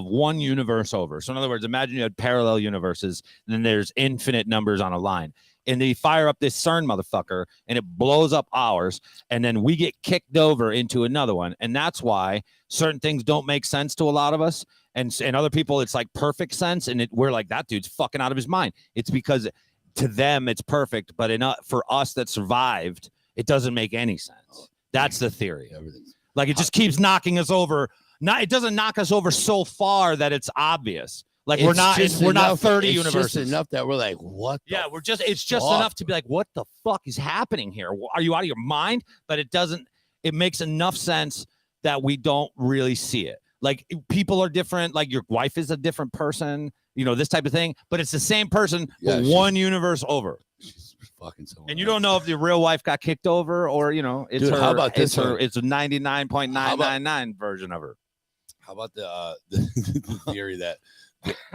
one universe over. So in other words, imagine you had parallel universes, and then there's infinite numbers on a line. And they fire up this CERN motherfucker, and it blows up ours, and then we get kicked over into another one. And that's why certain things don't make sense to a lot of us. And other people, it's like perfect sense. And we're like, that dude's fucking out of his mind. It's because to them, it's perfect. But for us that survived, it doesn't make any sense. That's the theory. Like, it just keeps knocking us over. It doesn't knock us over so far that it's obvious. Like, we're not 30 universes. It's just enough that we're like, what? Yeah, it's just enough to be like, what the fuck is happening here? Are you out of your mind? But it makes enough sense that we don't really see it. Like, people are different. Like, your wife is a different person, this type of thing. But it's the same person, but one universe over. She's fucking someone. And you don't know if the real wife got kicked over or, it's Dude, her. How about this? It's a 99.999 version of her. How about the theory that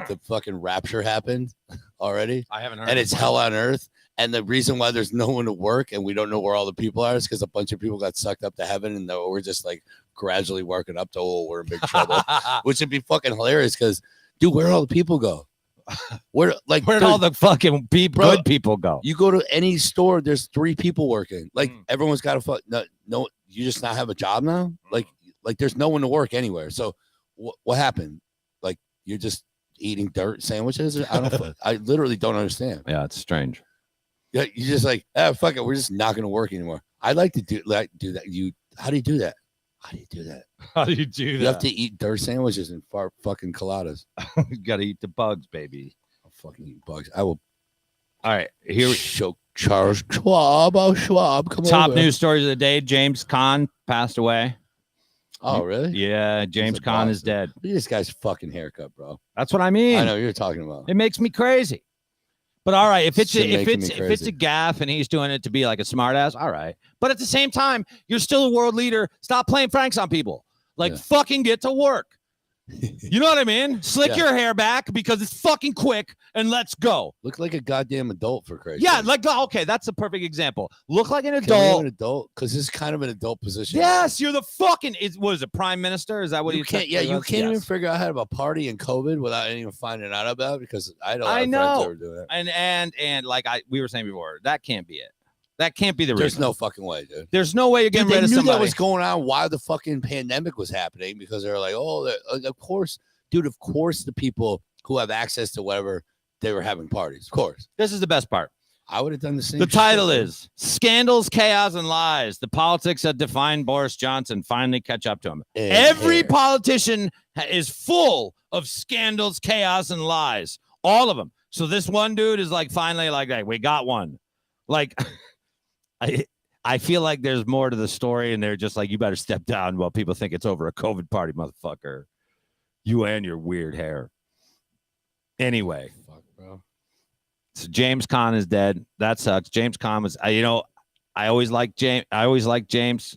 the fucking rapture happened already? I haven't heard. And it's hell on earth. And the reason why there's no one to work and we don't know where all the people are is because a bunch of people got sucked up to heaven, and we're just like gradually working up to, we're in big trouble, which would be fucking hilarious. Because, dude, where all the people go? Where'd all the fucking good people go? You go to any store, there's 3 people working. Like, everyone's got to no. You just not have a job now. Like there's no one to work anywhere. So what happened? Like, you're just eating dirt sandwiches? I literally don't understand. Yeah, it's strange. Yeah, you just like, fuck it, we're just not going to work anymore. I'd like to do that. How do you do that? You have to eat dirt sandwiches and fucking coladas. You got to eat the bugs, baby. I'll fucking eat bugs. I will. All right, here we show Charles Schwab. Oh, Schwab, come on. Top news stories of the day. James Caan passed away. Oh, really? Yeah, James Caan is dead. Look at this guy's fucking haircut, bro. That's what I mean. I know you're talking about. It makes me crazy. But all right, if it's a gaffe and he's doing it to be like a smartass, all right. But at the same time, you're still a world leader. Stop playing pranks on people. Like, fucking get to work. You know what I mean? Slick your hair back because it's fucking quick, and let's go. Look like a goddamn adult, for crazy. Yeah, okay, that's a perfect example. Look like an adult. Can we have an adult? Because this is kind of an adult position. Yes, you're the fucking. What is it, prime minister? Is that what you can't? Yeah, you can't even figure out how to have a party in COVID without even finding out about it, because I know. Friends that were doing it. And like we were saying before, that can't be it. That can't be the reason. There's no fucking way, dude. There's no way you're getting rid of somebody. They knew that was going on while the fucking pandemic was happening, because they're like, of course, dude, of course the people who have access to whatever, they were having parties. Of course. This is the best part. I would have done the same. The title is Scandals, Chaos, and Lies. The politics that define Boris Johnson finally catch up to him. Every politician is full of scandals, chaos, and lies. All of them. So this one dude is like, finally, like, hey, we got one. Like, I feel like there's more to the story, and they're just like, you better step down while people think it's over a COVID party, motherfucker. You and your weird hair. Anyway. Fuck, bro. So James Caan is dead. That sucks. James Caan was, I always liked James.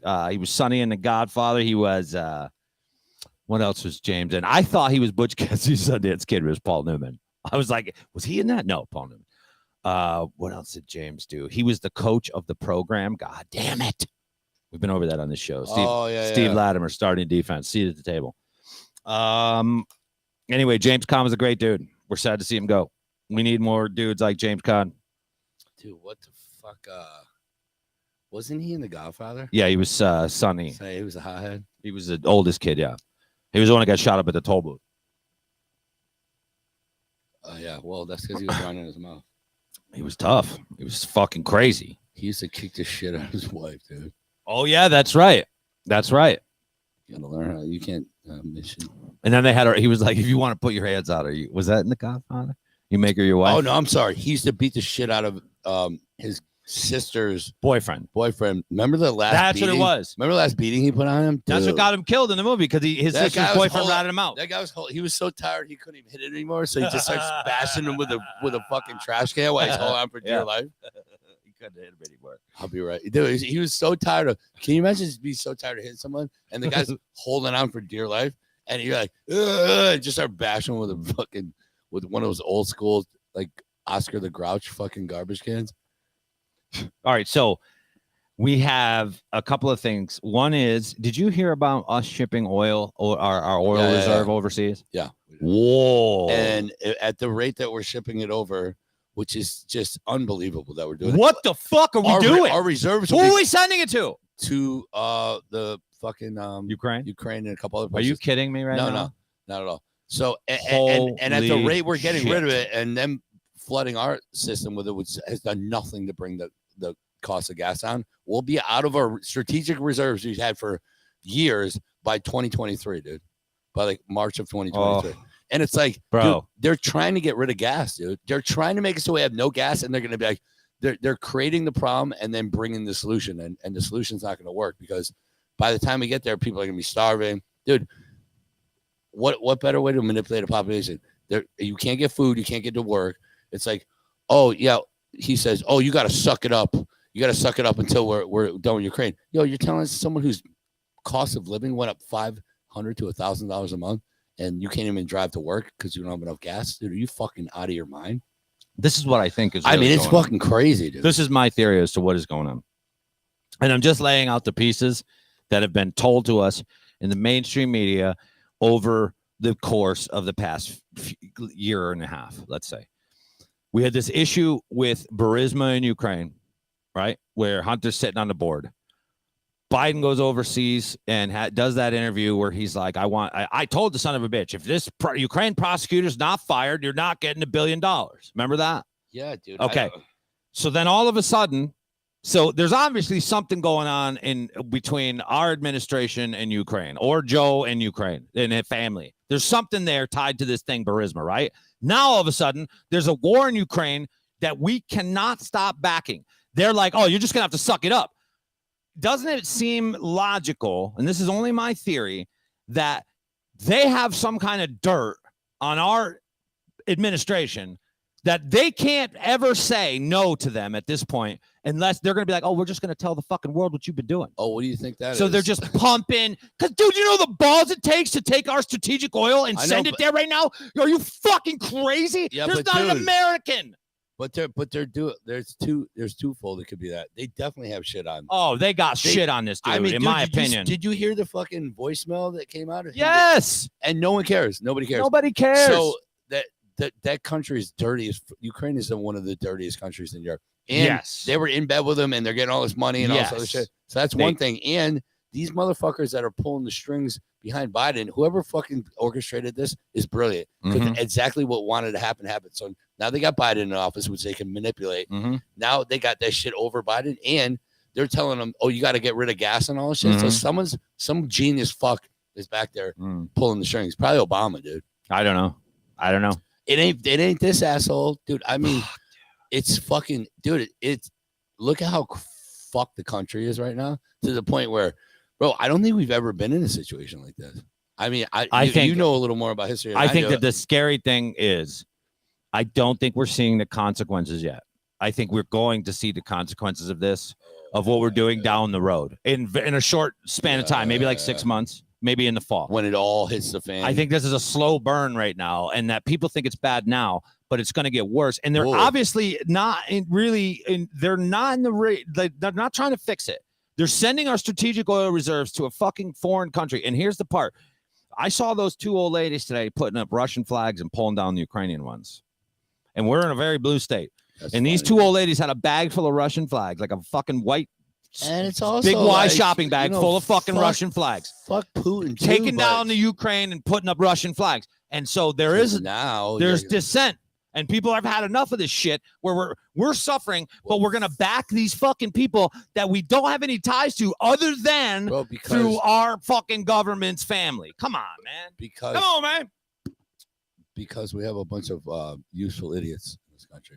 He was Sonny in The Godfather. He was, what else was James in? I thought he was Butch Cassidy's Sundance Kid. It was Paul Newman. I was like, was he in that? No, Paul Newman. What else did James do? He was the coach of the program. God damn it. We've been over that on this show. Steve Latimer, starting defense, seated at the table. Anyway, James Caan was a great dude. We're sad to see him go. We need more dudes like James Caan. Dude, what the fuck? Wasn't he in The Godfather? Yeah, he was Sonny. He was a hothead. He was the oldest kid, yeah. He was the one that got shot up at the toll booth. Yeah, well, that's because he was running his mouth. He was tough. He was fucking crazy. He used to kick the shit out of his wife, dude. Oh, yeah, that's right. That's right. You gotta learn how you can't mission. And then they had he was like, if you want to put your hands out, was that in The Godfather? You make her your wife? Oh, no, I'm sorry. He used to beat the shit out of his sister's boyfriend. Remember the last That's beating? What it was. Remember the last beating he put on him? Dude. That's what got him killed in the movie, because his sister's boyfriend ratted him out. That guy he was so tired he couldn't even hit it anymore, so he just starts bashing him with a fucking trash can while he's holding on for dear life. He couldn't hit him anymore. I'll be right. Dude, he was so tired of. Can you imagine being so tired of hitting someone and the guy's holding on for dear life? and you're like, ugh, just start bashing with one of those old school like Oscar the Grouch fucking garbage cans. All right, so we have a couple of things. One is, did you hear about us shipping oil or our oil reserve overseas? Yeah. Whoa. And at the rate that we're shipping it over, which is just unbelievable that we're doing. What the fuck are we doing? Our reserves. Who are we sending it to? To the fucking Ukraine and a couple other places. Are you kidding me right now? No, not at all. So and at the rate we're getting rid of it and then flooding our system with it, which has done nothing to bring the cost of gas down, we'll be out of our strategic reserves we've had for years by 2023, dude. By like March of 2023. Oh, and it's like, bro, dude, they're trying to get rid of gas, dude. They're trying to make it so we have no gas, and they're going to be like, they're creating the problem and then bringing the solution, and the solution's not going to work because by the time we get there, people are going to be starving, dude. What better way to manipulate a population? You can't get food, you can't get to work. It's like, oh yeah, he says, oh, you got to suck it up. You got to suck it up until we're done with Ukraine. Yo, you're telling us someone whose cost of living went up $500 to $1,000 a month, and you can't even drive to work because you don't have enough gas, dude? Are you fucking out of your mind? This is what I think is. Really it's fucking crazy, dude. This is my theory as to what is going on, and I'm just laying out the pieces that have been told to us in the mainstream media over the course of the past year and a half. Let's say we had this issue with Burisma in Ukraine, right, where Hunter's sitting on the board. Biden goes overseas and does that interview where he's like, I told the son of a bitch, if this Ukraine prosecutor's not fired, you're not getting $1 billion. Remember that? Yeah, dude. Okay. So then all of a sudden, so there's obviously something going on in between our administration and Ukraine, or Joe and Ukraine and his family. There's something there tied to this thing, Burisma, right? Now, all of a sudden, there's a war in Ukraine that we cannot stop backing. They're like, oh, you're just going to have to suck it up. Doesn't it seem logical, and this is only my theory, that they have some kind of dirt on our administration that they can't ever say no to them at this point unless they're going to be like, oh, we're just going to tell the fucking world what you've been doing. Oh, what do you think that is? So they're just pumping. Because, dude, you know the balls it takes to take our strategic oil and send it there right now? Are you fucking crazy? Yeah, there's not an American. But there's twofold. It could be that they definitely have shit on. Oh, they got shit on this, dude. I mean, in my opinion. Did you hear the fucking voicemail that came out? Yes. And no one cares. Nobody cares. Nobody cares. So that country is dirtiest. Ukraine is one of the dirtiest countries in Europe. And yes, they were in bed with them, and they're getting all this money and all this other shit. So that's one thing. And these motherfuckers that are pulling the strings behind Biden, whoever fucking orchestrated this is brilliant. Because exactly what wanted to happen happened. So now they got Biden in office, which they can manipulate. Now they got that shit over Biden, and they're telling them, oh, you got to get rid of gas and all this shit. So some genius fuck is back there pulling the strings. Probably Obama, dude. I don't know. It ain't this asshole, dude. I mean, it's fucking, dude. It's look at how fucked the country is right now, to the point where, bro, I don't think we've ever been in a situation like this. I mean, I think you know a little more about history than I think that the scary thing is, I don't think we're seeing the consequences yet. I think we're going to see the consequences of this, of what we're doing down the road in a short span of time, maybe like 6 months. Maybe in the fall when it all hits the fan. I think this is a slow burn right now, and that people think it's bad now, but it's going to get worse. And they're obviously not they're not in the rate. They're not trying to fix it. They're sending our strategic oil reserves to a fucking foreign country. And here's the part. I saw those two old ladies today putting up Russian flags and pulling down the Ukrainian ones. And we're in a very blue state. That's and funny. These two old ladies had a bag full of Russian flags, like a fucking white, and it's also big Y shopping bag full of fucking Russian flags. Fuck Putin. Taking down the Ukraine and putting up Russian flags. And so there's dissent. And people have had enough of this shit where we're suffering, but we're gonna back these fucking people that we don't have any ties to other than through our fucking government's family. Come on, man. Come on, man. Because we have a bunch of useful idiots in this country.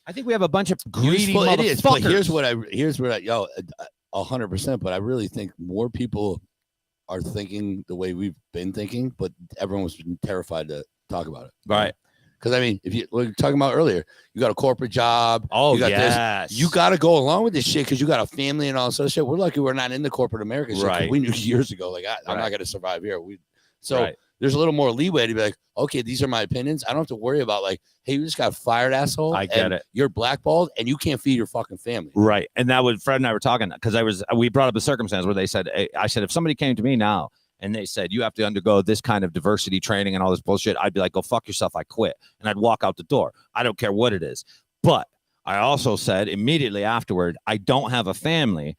I think we have a bunch of greedy idiots. But here's what I 100%. But I really think more people are thinking the way we've been thinking, but everyone was terrified to talk about it. Right. Because I mean, if you were talking about earlier, you got a corporate job. Oh, you got yes. this, you got to go along with this shit because you got a family and all this other shit. We're lucky we're not in the corporate America shit. Right. We knew years ago, like I'm not going to survive here. there's a little more leeway to be like, okay, these are my opinions. I don't have to worry about like, hey, you just got fired, asshole. I get it. You're blackballed and you can't feed your fucking family. Right. And that would Fred and I were talking because we brought up a circumstance where they said, I said, if somebody came to me now and they said, you have to undergo this kind of diversity training and all this bullshit, I'd be like, go fuck yourself. I quit. And I'd walk out the door. I don't care what it is. But I also said immediately afterward, I don't have a family.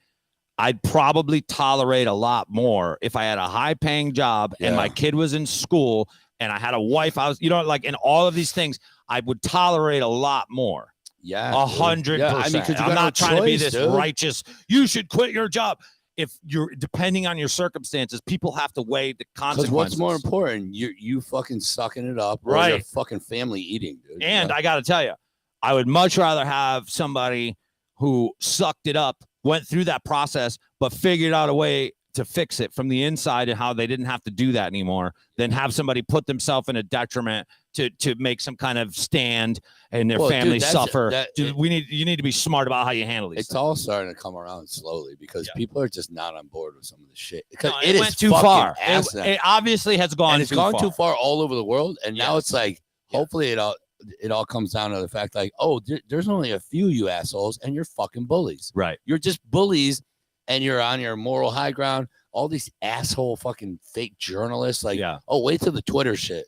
I'd probably tolerate a lot more if I had a high paying job and my kid was in school and I had a wife. I was, like in all of these things, I would tolerate a lot more. Yeah. 100%. Yeah, I mean, I'm not trying to be this righteous. You should quit your job. If you're depending on your circumstances, people have to weigh the consequences. What's more important? You fucking sucking it up, or your fucking family eating, dude. And I got to tell you, I would much rather have somebody who sucked it up, went through that process, but figured out a way to fix it from the inside and how they didn't have to do that anymore, than have somebody put themselves in a detriment to make some kind of stand and their family suffer. You need to be smart about how you handle these things. It's all starting to come around slowly because people are just not on board with some of the shit. Because it went too far. It obviously has gone and it's gone too far all over the world. And now it's like, hopefully it all comes down to the fact like, oh, there's only a few you assholes and you're fucking bullies. Right. You're just bullies and you're on your moral high ground. All these asshole fucking fake journalists like, oh, wait till the Twitter shit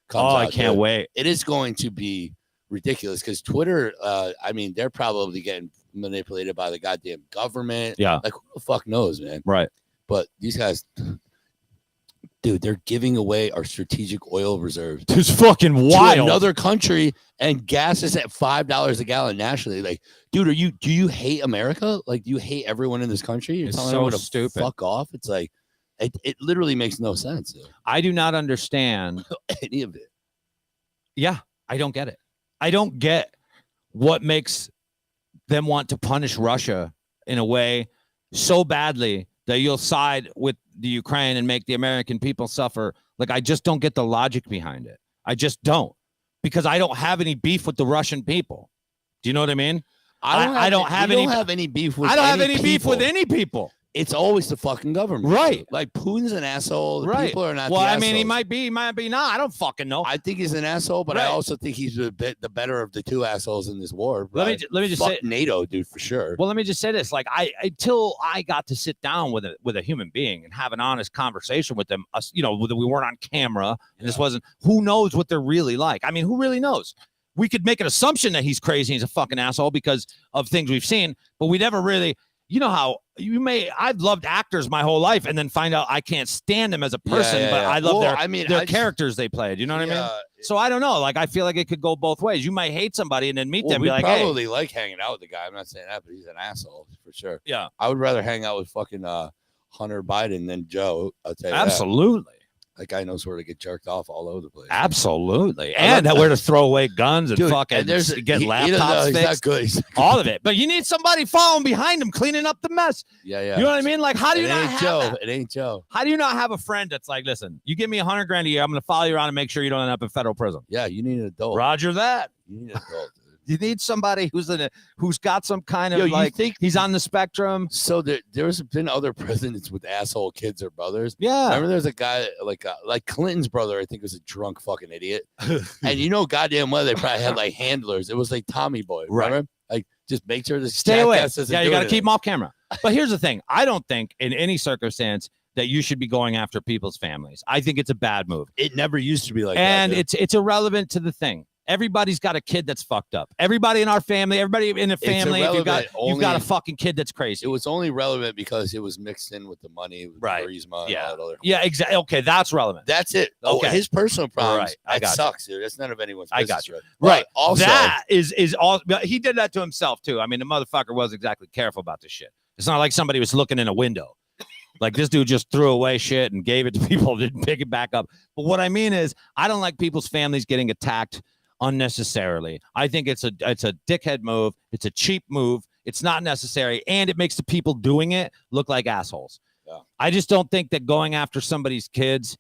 comes out. I can't wait. It is going to be ridiculous because Twitter, I mean, they're probably getting manipulated by the goddamn government. Yeah. Like, who the fuck knows, man? Right. But these guys... Dude, they're giving away our strategic oil reserves. It's fucking wild. To another country, and gas is at $5 a gallon nationally. Like, dude, do you hate America? Like, do you hate everyone in this country? You're telling everyone to stupid. Fuck off. It's like, it literally makes no sense. Dude. I do not understand any of it. Yeah, I don't get it. I don't get what makes them want to punish Russia in a way so badly that you'll side with the Ukraine and make the American people suffer. Like, I just don't get the logic behind it. I just don't, because I don't have any beef with the Russian people. Do you know what I mean? I don't have any beef with any people. It's always the fucking government. Right. Like, Putin's an asshole. The people are not well, the I mean, assholes. he might be not. I don't fucking know. I think he's an asshole, but I also think he's the better of the two assholes in this war. Let me just say NATO, dude, for sure. Well, let me just say this. Like, until I got to sit down with a human being and have an honest conversation with them, we weren't on camera and this wasn't, who knows what they're really like? I mean, who really knows? We could make an assumption that he's crazy and he's a fucking asshole because of things we've seen, but we never really, how I've loved actors my whole life and then find out I can't stand them as a person, but I love their characters they played. You know what I mean? So I don't know. Like, I feel like it could go both ways. You might hate somebody and then meet them and be like, probably like hanging out with the guy. I'm not saying that, but he's an asshole for sure. Yeah. I would rather hang out with fucking Hunter Biden than Joe. I'll tell you absolutely. That guy knows where to get jerked off all over the place. Absolutely. And where to throw away guns and fucking get laptops fixed. Not good. All of it. But you need somebody following behind him, cleaning up the mess. Yeah. You know what I mean? Like, how do you not have that? It ain't Joe. How do you not have a friend that's like, listen, you give me $100,000 a year, I'm going to follow you around and make sure you don't end up in federal prison. Yeah, you need an adult. Roger that. You need an adult. You need somebody who's got some kind of he's on the spectrum. So there's been other presidents with asshole kids or brothers. Yeah. Remember there's a guy like Clinton's brother, I think, was a drunk fucking idiot. And goddamn well they probably had like handlers. It was like Tommy Boy. Remember? Right. Like, just make sure this stay away. Yeah, you got to keep him off camera. But here's the thing. I don't think in any circumstance that you should be going after people's families. I think it's a bad move. It never used to be like that. And it's irrelevant to the thing. Everybody's got a kid that's fucked up. Everybody in our family, everybody in the family, you've got a fucking kid that's crazy. It was only relevant because it was mixed in with the money, with charisma, and all that other. Yeah, exactly. Okay, that's relevant. That's it. Okay, his personal problems. Right. That sucks, dude. That's none of anyone's business. I got you. Right. Also, that is all. He did that to himself too. I mean, the motherfucker wasn't exactly careful about this shit. It's not like somebody was looking in a window. Like, this dude just threw away shit and gave it to people, didn't pick it back up. But what I mean is, I don't like people's families getting attacked unnecessarily. I think it's a dickhead move. It's a cheap move. It's not necessary, and it makes the people doing it look like assholes. Yeah. I just don't think that going after somebody's kids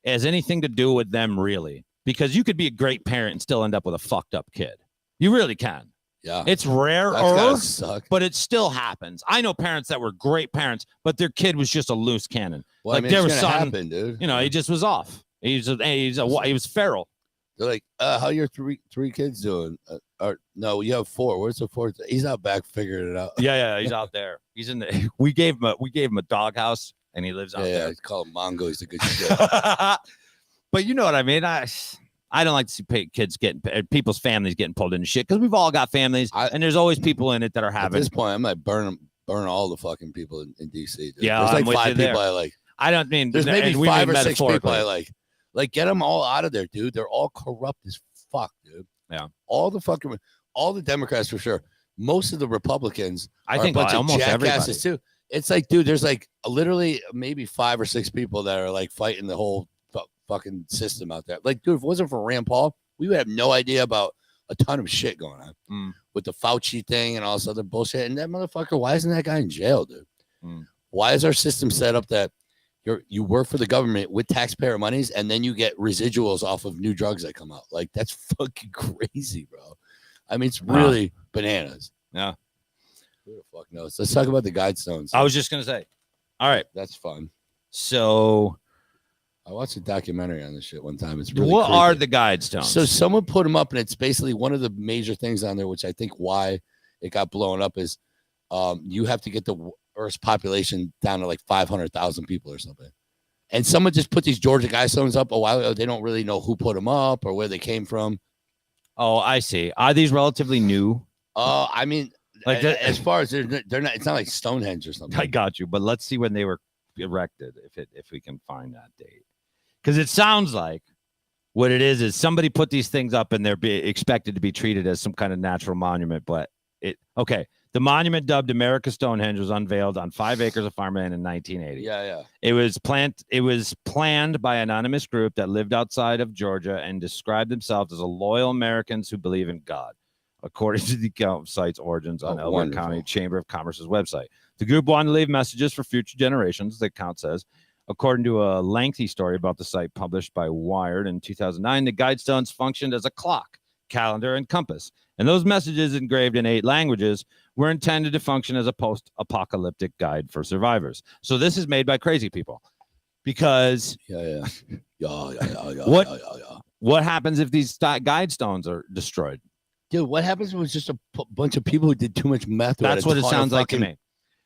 has anything to do with them, really, because you could be a great parent and still end up with a fucked up kid. You really can. Yeah, it's rare, but it still happens. I know parents that were great parents, but their kid was just a loose cannon. Well, like, there was something, dude. He just was off. He was feral. They're like, how your three kids doing? Or no, you have 4. Where's the 4th? He's out back figuring it out. Yeah, he's out there. He's in the. We gave him a doghouse, and he lives out there. Yeah, call him Mongo. He's a good shit. But you know what I mean. I don't like to see kids people's families getting pulled into shit because we've all got families, and there's always people in it that are having. At this point, I might burn all the fucking people in DC. Dude. Yeah, there's like I'm 5 people I like. I don't mean there's maybe 5 or 6 people I like. Like, get them all out of there, dude. They're all corrupt as fuck, dude. Yeah. All the Democrats for sure. Most of the Republicans, I think a bunch almost of jackasses too. It's like, dude, there's like literally maybe 5 or 6 people that are like fighting the whole fucking system out there. Like, dude, if it wasn't for Rand Paul, we would have no idea about a ton of shit going on with the Fauci thing and all this other bullshit. And that motherfucker, why isn't that guy in jail, dude? Why is our system set up that you work for the government with taxpayer monies and then you get residuals off of new drugs that come out? Like, that's fucking crazy, bro. I mean, it's really bananas. Yeah. Who the fuck knows? Let's talk about the Guidestones. I was just gonna say. All right, that's fun. So I watched a documentary on this shit one time. It's really what creepy. are the Guidestones? So someone put them up, and it's basically one of the major things on there, which I think why it got blown up is you have to get the Earth's population down to like 500,000 people or something. And someone just put these Georgia Guidestones up a while ago. They don't really know who put them up or where they came from. Oh, I see. Are these relatively new? I mean, like as far as they're not. It's not like Stonehenge or something. I got you, but let's see when they were erected, if we can find that date, because it sounds like what it is somebody put these things up and they're expected to be treated as some kind of natural monument. But the monument dubbed America's Stonehenge was unveiled on 5 acres of farmland in 1980. Yeah. It was planned by an anonymous group that lived outside of Georgia and described themselves as a loyal Americans who believe in God, according to the site's origins on Elbert County Chamber of Commerce's website. The group wanted to leave messages for future generations, the account says. According to a lengthy story about the site published by Wired in 2009, the Guidestones functioned as a clock, calendar, and compass. And those messages, engraved in 8 languages, were intended to function as a post-apocalyptic guide for survivors. So this is made by crazy people. Because what happens if these Guidestones are destroyed? Dude, what happens when it's just a bunch of people who did too much meth? That's what it sounds like to me.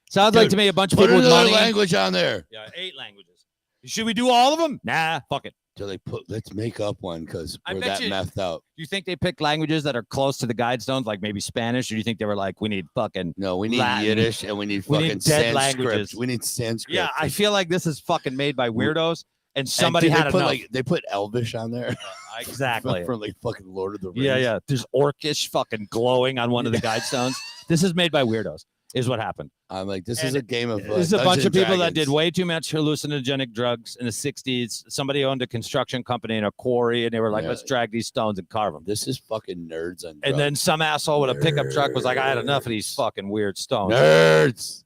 Sounds like to me a bunch of people with money. Language on there. Yeah, 8 languages. Should we do all of them? Nah, fuck it. So let's make up one because we're that methed out. Do you think they picked languages that are close to the Guidestones, like maybe Spanish? Or do you think they were like, we need fucking we need Latin, Yiddish and we need fucking Sanskrit. Languages. We need Sanskrit. Yeah, I feel like this is fucking made by weirdos and somebody had enough. They put Elvish on there. Exactly. From like fucking Lord of the Rings. Yeah. There's Orcish fucking glowing on one of the Guidestones. This is made by weirdos, is what happened. I'm like, this is a game of this is a bunch of people that did way too much hallucinogenic drugs in the 60s. Somebody owned a construction company and a quarry, and they were like, let's drag these stones and carve them. This is fucking nerds on drugs. And then some asshole with a pickup truck was like, I had enough of these fucking weird stones. Nerds.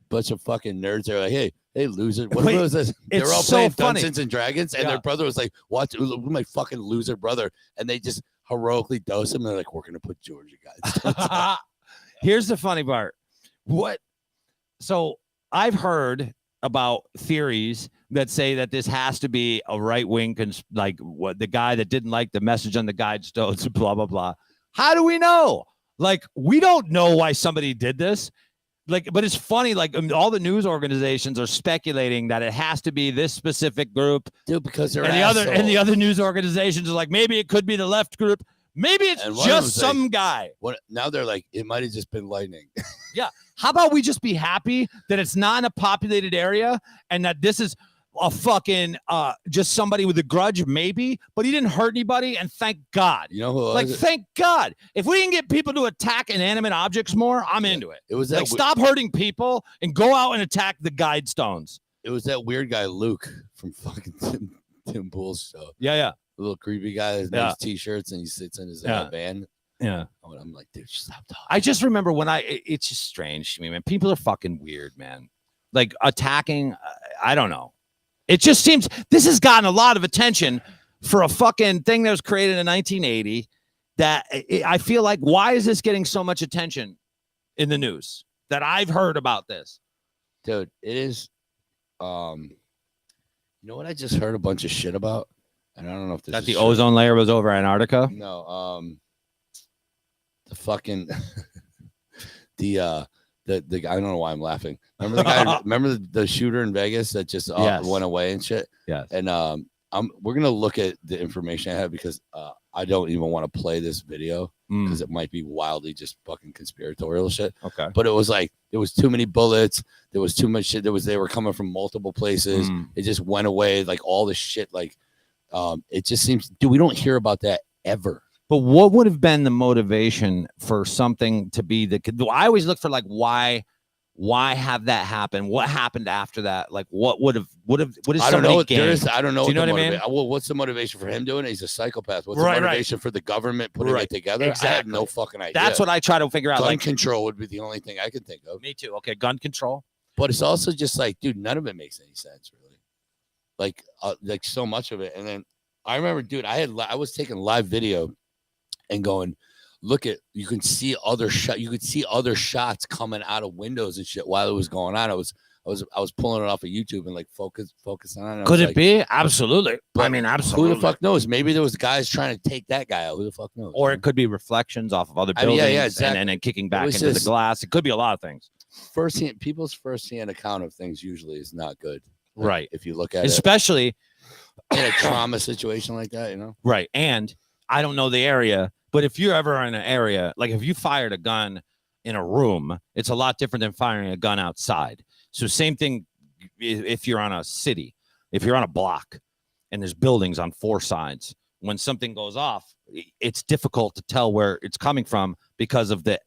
Bunch of fucking nerds. They're like, hey, loser. What was this? They were all playing Dungeons and Dragons, and their brother was like, watch my fucking loser brother. And they just heroically dose him. They're like, we're going to put Georgia guys. Here's the funny part. So I've heard about theories that say that this has to be a right-wing, like what the guy that didn't like the message on the Guidestones, blah, blah, blah. How do we know? Like, we don't know why somebody did this. Like, but it's funny, like all the news organizations are speculating that it has to be this specific group. Dude, because they're and the other news organizations are like, maybe it could be the left group. Maybe it's just some guy. Now they're like, it might have just been lightning. Yeah. How about we just be happy that it's not in a populated area and that this is a fucking just somebody with a grudge, maybe, but he didn't hurt anybody, and thank God. You know who? Thank God. If we can get people to attack inanimate objects more, I'm into it. It was that stop hurting people and go out and attack the Guidestones. It was that weird guy Luke from fucking Tim Pool's show. Yeah. The little creepy guy that makes t-shirts and he sits in his van. Yeah. I'm like, dude, stop talking. I just remember when it's just strange to me, man. People are fucking weird, man. Like attacking, I don't know. It just seems this has gotten a lot of attention for a fucking thing that was created in 1980 that I feel like, why is this getting so much attention in the news that I've heard about this? Dude, it is, You know what I just heard a bunch of shit about, and I don't know if this That is the true. ozone layer was over Antarctica. No, the fucking the I don't know why I'm laughing. Remember the guy? Remember the shooter in Vegas that just Yes. went away and shit? Yes. And we're gonna look at the information I have because I don't even want to play this video because it might be wildly just fucking conspiratorial shit. Okay. But it was like there was too many bullets. There was too much shit. They were coming from multiple places. It just went away. Like all this shit. Like it just seems, dude, we don't hear about that ever. But what would have been the motivation for something to be I always look for like why have that happen? What happened after that? Like what is I don't know. gained? I don't know. Do you know what I mean? Well, what's the motivation for him doing it? He's a psychopath. What's Right, the motivation for the government putting it together? Exactly. I have no fucking idea. That's what I try to figure out. Gun Like control would be the only thing I could think of. Me too. Okay, gun control. But it's also just like, dude, none of it makes any sense, really. Like so much of it. And then I remember, dude, I was taking live video and going, look at, you can see other shots coming out of windows and shit while it was going on. I was pulling it off of YouTube and like focusing on it. Could it be? Absolutely. I mean, absolutely. Who the fuck knows? Maybe there was guys trying to take that guy out. Who the fuck knows? Or it could be reflections off of other buildings exactly. and then kicking back into the glass. It could be a lot of things. People's first-hand account of things usually is not good. Right. If you look at especially in a trauma situation like that, you know? Right. And I don't know the area, but if you're ever in an area, like if you fired a gun in a room, it's a lot different than firing a gun outside. So same thing if you're on a city, if you're on a block and there's buildings on four sides, when something goes off, it's difficult to tell where it's coming from because of the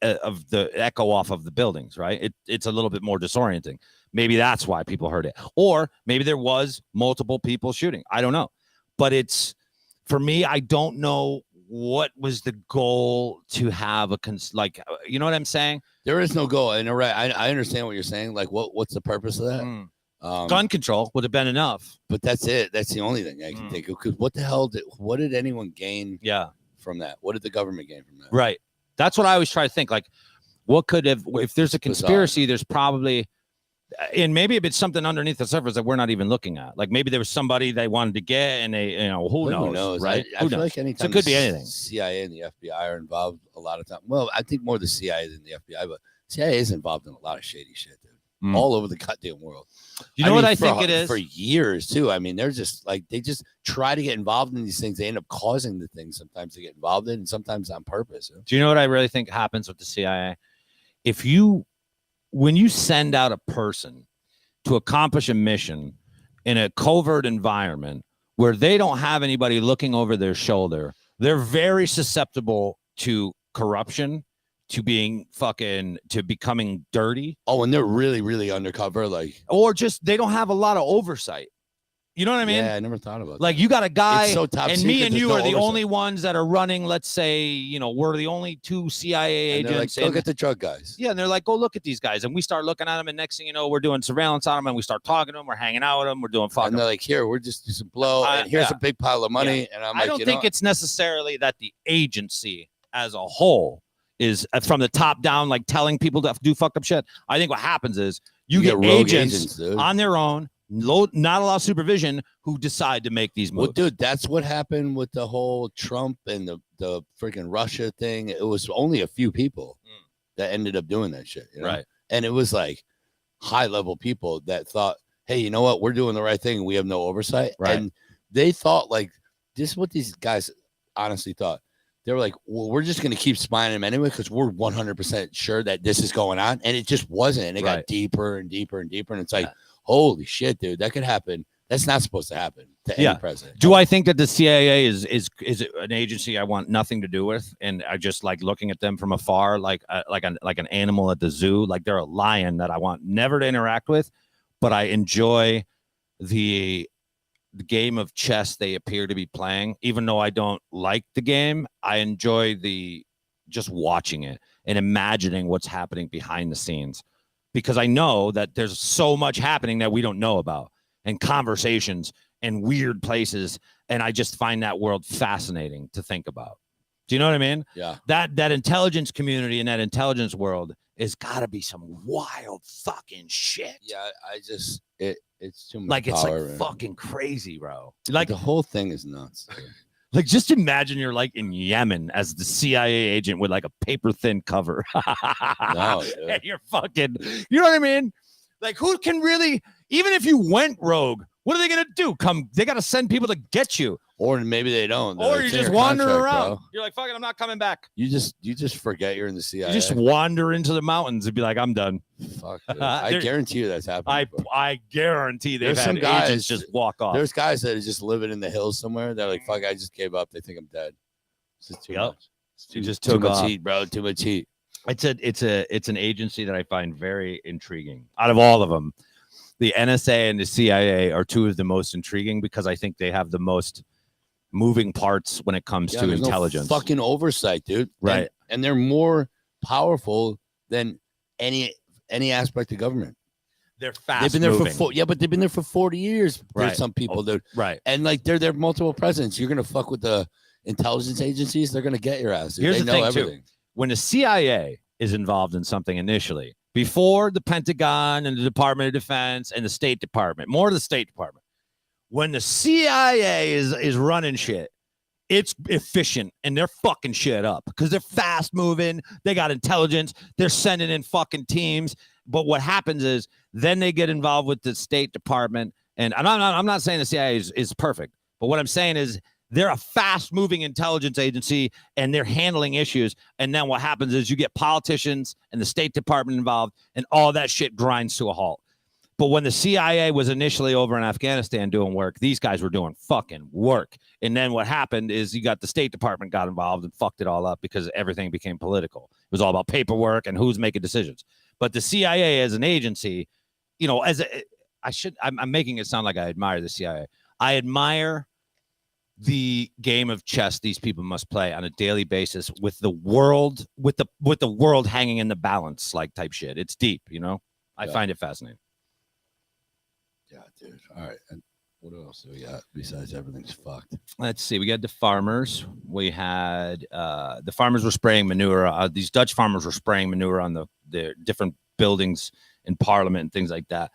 echo off of the buildings, right? It's a little bit more disorienting. Maybe that's why people heard it. Or maybe there was multiple people shooting. I don't know. But for me, I don't know what was the goal to have you know what I'm saying? There is no goal. And I understand what you're saying. Like, what's the purpose of that? Gun control would have been enough. But that's it. That's the only thing I can think of. Because what did anyone gain from that? What did the government gain from that? Right. That's what I always try to think. Like, what could have, if there's a conspiracy, there's probably, and maybe if it's something underneath the surface that we're not even looking at. Like maybe there was somebody they wanted to get and they, who knows, right? I feel like anytime it could be anything. CIA and the FBI are involved a lot of time. Well, I think more the CIA than the FBI, but CIA is involved in a lot of shady shit, dude. All over the goddamn world. You know what I think it is? For years, too. I mean, they're just like, they just try to get involved in these things. They end up causing the things sometimes to get involved in, and sometimes on purpose. Do you know what I really think happens with the CIA? When you send out a person to accomplish a mission in a covert environment where they don't have anybody looking over their shoulder, they're very susceptible to corruption, to becoming dirty. Oh, and they're really, really undercover, or just they don't have a lot of oversight. You know what I mean? Yeah, I never thought about that. Like you got a guy, so top and secret, me and you are the oversight. only ones that are running. Let's say, we're the only two CIA agents. Like, go get the drug guys. Yeah, and they're like, go look at these guys, and we start looking at them, and next thing you know, we're doing surveillance on them, and we start talking to them, we're hanging out with them, we're doing fucking. And they're like, here, we're just do some blow, and here's a big pile of money, and I'm like, I don't think it's necessarily that the agency as a whole is from the top down, like telling people to do fucked up shit. I think what happens is you get agents on their own, not a lot of supervision, who decide to make these moves. Well, dude, that's what happened with the whole Trump and the freaking Russia thing. It was only a few people that ended up doing that shit, right? And it was like high level people that thought, hey, you know what? We're doing the right thing, and we have no oversight. Right. And they thought like this is what these guys honestly thought. They were like, well, we're just going to keep spying them anyway because we're 100% sure that this is going on. And it just wasn't. And it got deeper and deeper and deeper. And it's like, holy shit, dude, that could happen. That's not supposed to happen to any president. Do I think that the CIA is an agency I want nothing to do with? And I just like looking at them from afar, like an animal at the zoo. Like they're a lion that I want never to interact with. But I enjoy the game of chess they appear to be playing. Even though I don't like the game, I enjoy just watching it and imagining what's happening behind the scenes, because I know that there's so much happening that we don't know about, and conversations and weird places. And I just find that world fascinating to think about. Do you know what I mean? Yeah. That intelligence community and that intelligence world it's got to be some wild fucking shit. Yeah, it's too much. Like it's power, like man. fucking crazy, bro. Like the whole thing is nuts. Like, just imagine you're like in Yemen as the CIA agent with like a paper thin cover. No, and you're fucking, you know what I mean? Like, who can really, even if you went rogue, what are they gonna do? They gotta send people to get you, or maybe they don't. Or you just wander around. Bro. You're like, fuck it, I'm not coming back. You just forget you're in the CIA. You just wander into the mountains and be like, I'm done. Fuck, dude. I guarantee you that's happening. I guarantee they've had some guys agents just walk off. There's guys that are just living in the hills somewhere. They're like, fuck, I just gave up. They think I'm dead. It's just too much. Too much off. heat, bro. Too much heat. It's an agency that I find very intriguing. Out of all of them, the NSA and the CIA are two of the most intriguing because I think they have the most moving parts when it comes to intelligence. No fucking oversight, dude. Right. And they're more powerful than any aspect of government. They're fast. They've been there but they've been there for 40 years. Right. There's some people, dude. Right. And like they're multiple presidents. You're gonna fuck with the intelligence agencies, they're gonna get your ass. Dude. Here's they the know thing, everything. too. When the CIA is involved in something initially, before the Pentagon and the Department of Defense and the State Department, more the State Department, when the CIA is running shit, it's efficient and they're fucking shit up because they're fast moving. They got intelligence. They're sending in fucking teams. But what happens is then they get involved with the State Department. And I'm not saying the CIA is perfect, but what I'm saying is they're a fast moving intelligence agency and they're handling issues. And then what happens is you get politicians and the State Department involved and all that shit grinds to a halt. But when the CIA was initially over in Afghanistan doing work, these guys were doing fucking work. And then what happened is you got the State Department got involved and fucked it all up because everything became political. It was all about paperwork and who's making decisions. But the CIA as an agency, you know, I'm making it sound like I admire the CIA. I admire the game of chess these people must play on a daily basis with the world, with the world hanging in the balance, like type shit. It's deep, you know. I find it fascinating. Yeah, dude. All right. And what else do we got besides everything's fucked? Let's see. We got the farmers. We had the farmers were spraying manure. These Dutch farmers were spraying manure on the different buildings in Parliament and things like that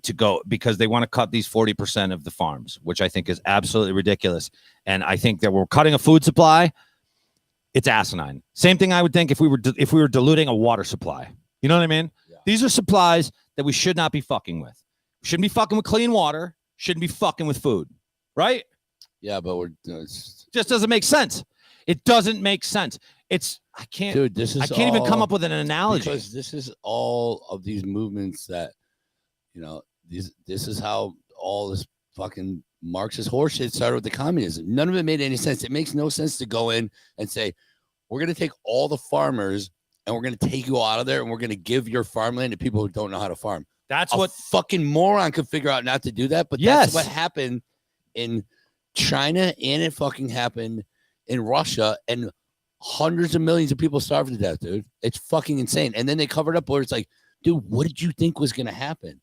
to go because they want to cut these 40% of the farms, which I think is absolutely ridiculous. And I think that we're cutting a food supply. It's asinine. Same thing I would think if we were diluting a water supply. You know what I mean? Yeah. These are supplies that we should not be fucking with. Shouldn't be fucking with clean water. Shouldn't be fucking with food, right? Yeah, but just doesn't make sense. It doesn't make sense. I can't even come up with an analogy because this is all of these movements that, you know, this is how all this fucking Marxist horseshit started with the communism. None of it made any sense. It makes no sense to go in and say we're going to take all the farmers and we're going to take you out of there and we're going to give your farmland to people who don't know how to farm. That's what fucking moron could figure out not to do that. But that's what happened in China and it fucking happened in Russia and hundreds of millions of people starved to death, dude. It's fucking insane. And then they covered up where it's like, dude, what did you think was going to happen?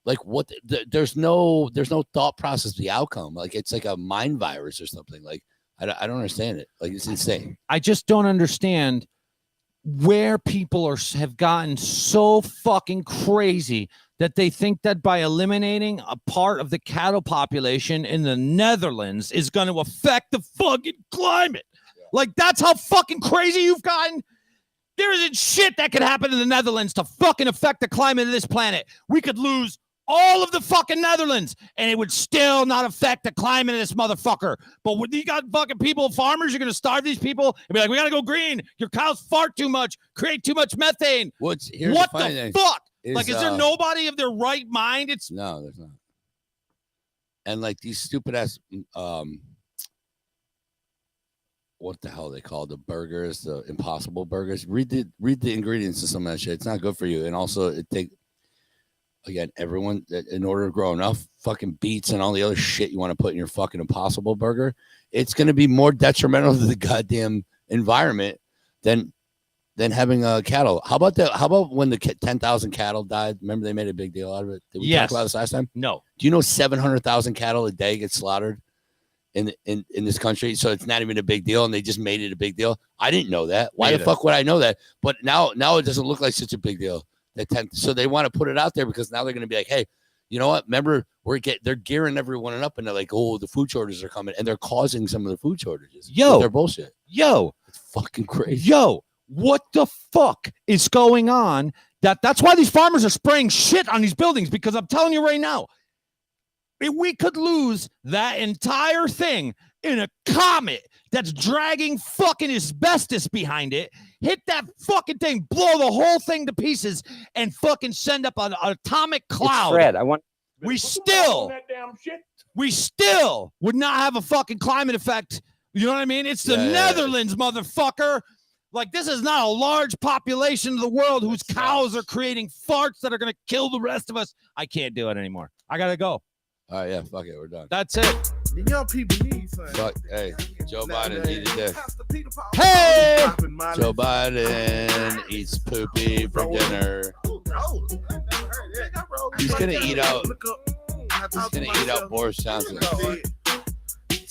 Like what? There's no thought process of the outcome. Like it's like a mind virus or something. Like I don't understand it. Like it's insane. I just don't understand where people have gotten so fucking crazy that they think that by eliminating a part of the cattle population in the Netherlands is going to affect the fucking climate. Yeah. Like, that's how fucking crazy you've gotten. There isn't shit that could happen in the Netherlands to fucking affect the climate of this planet. We could lose all of the fucking Netherlands and it would still not affect the climate of this motherfucker. But when you got fucking people, farmers, you're going to starve these people and be like, we got to go green. Your cows fart too much, create too much methane. What the fuck? Like, is there nobody of their right mind? No, there's not. And like these stupid ass, what the hell are they called? The burgers, the Impossible burgers. Read the ingredients of some of that shit. It's not good for you. And also again, everyone, in order to grow enough fucking beets and all the other shit you want to put in your fucking Impossible burger, it's going to be more detrimental to the goddamn environment than having cattle. How about when the 10,000 cattle died? Remember they made a big deal out of it? Did we talk about this last time? No. Do you know 700,000 cattle a day get slaughtered in this country, so it's not even a big deal, and they just made it a big deal. I didn't know that. Why the fuck would I know that? But now it doesn't look like such a big deal. So they want to put it out there because now they're going to be like, hey, you know what? Remember, they're gearing everyone up, and they're like, oh, the food shortages are coming, and they're causing some of the food shortages. They're bullshit. It's fucking crazy. What the fuck is going on? That's why these farmers are spraying shit on these buildings, because I'm telling you right now, we could lose that entire thing in a comet that's dragging fucking asbestos behind it, hit that fucking thing, blow the whole thing to pieces, and fucking send up an atomic cloud. Fred, we still would not have a fucking climate effect. You know what I mean? It's the Netherlands, motherfucker. Like, this is not a large population of the world whose cows are creating farts that are going to kill the rest of us. I can't do it anymore. I got to go. All right, yeah, fuck it. We're done. That's it. The young people need something. Fuck, hey, Joe Biden needed this. Hey! Joe Biden eats poopy for dinner. He's going to eat out. He's going to eat out Boris Johnson.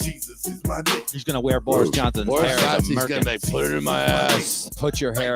Jesus is my dick. He's going to wear Boris Johnson's hair. Boris Johnson's going to put it in my ass. Put your hair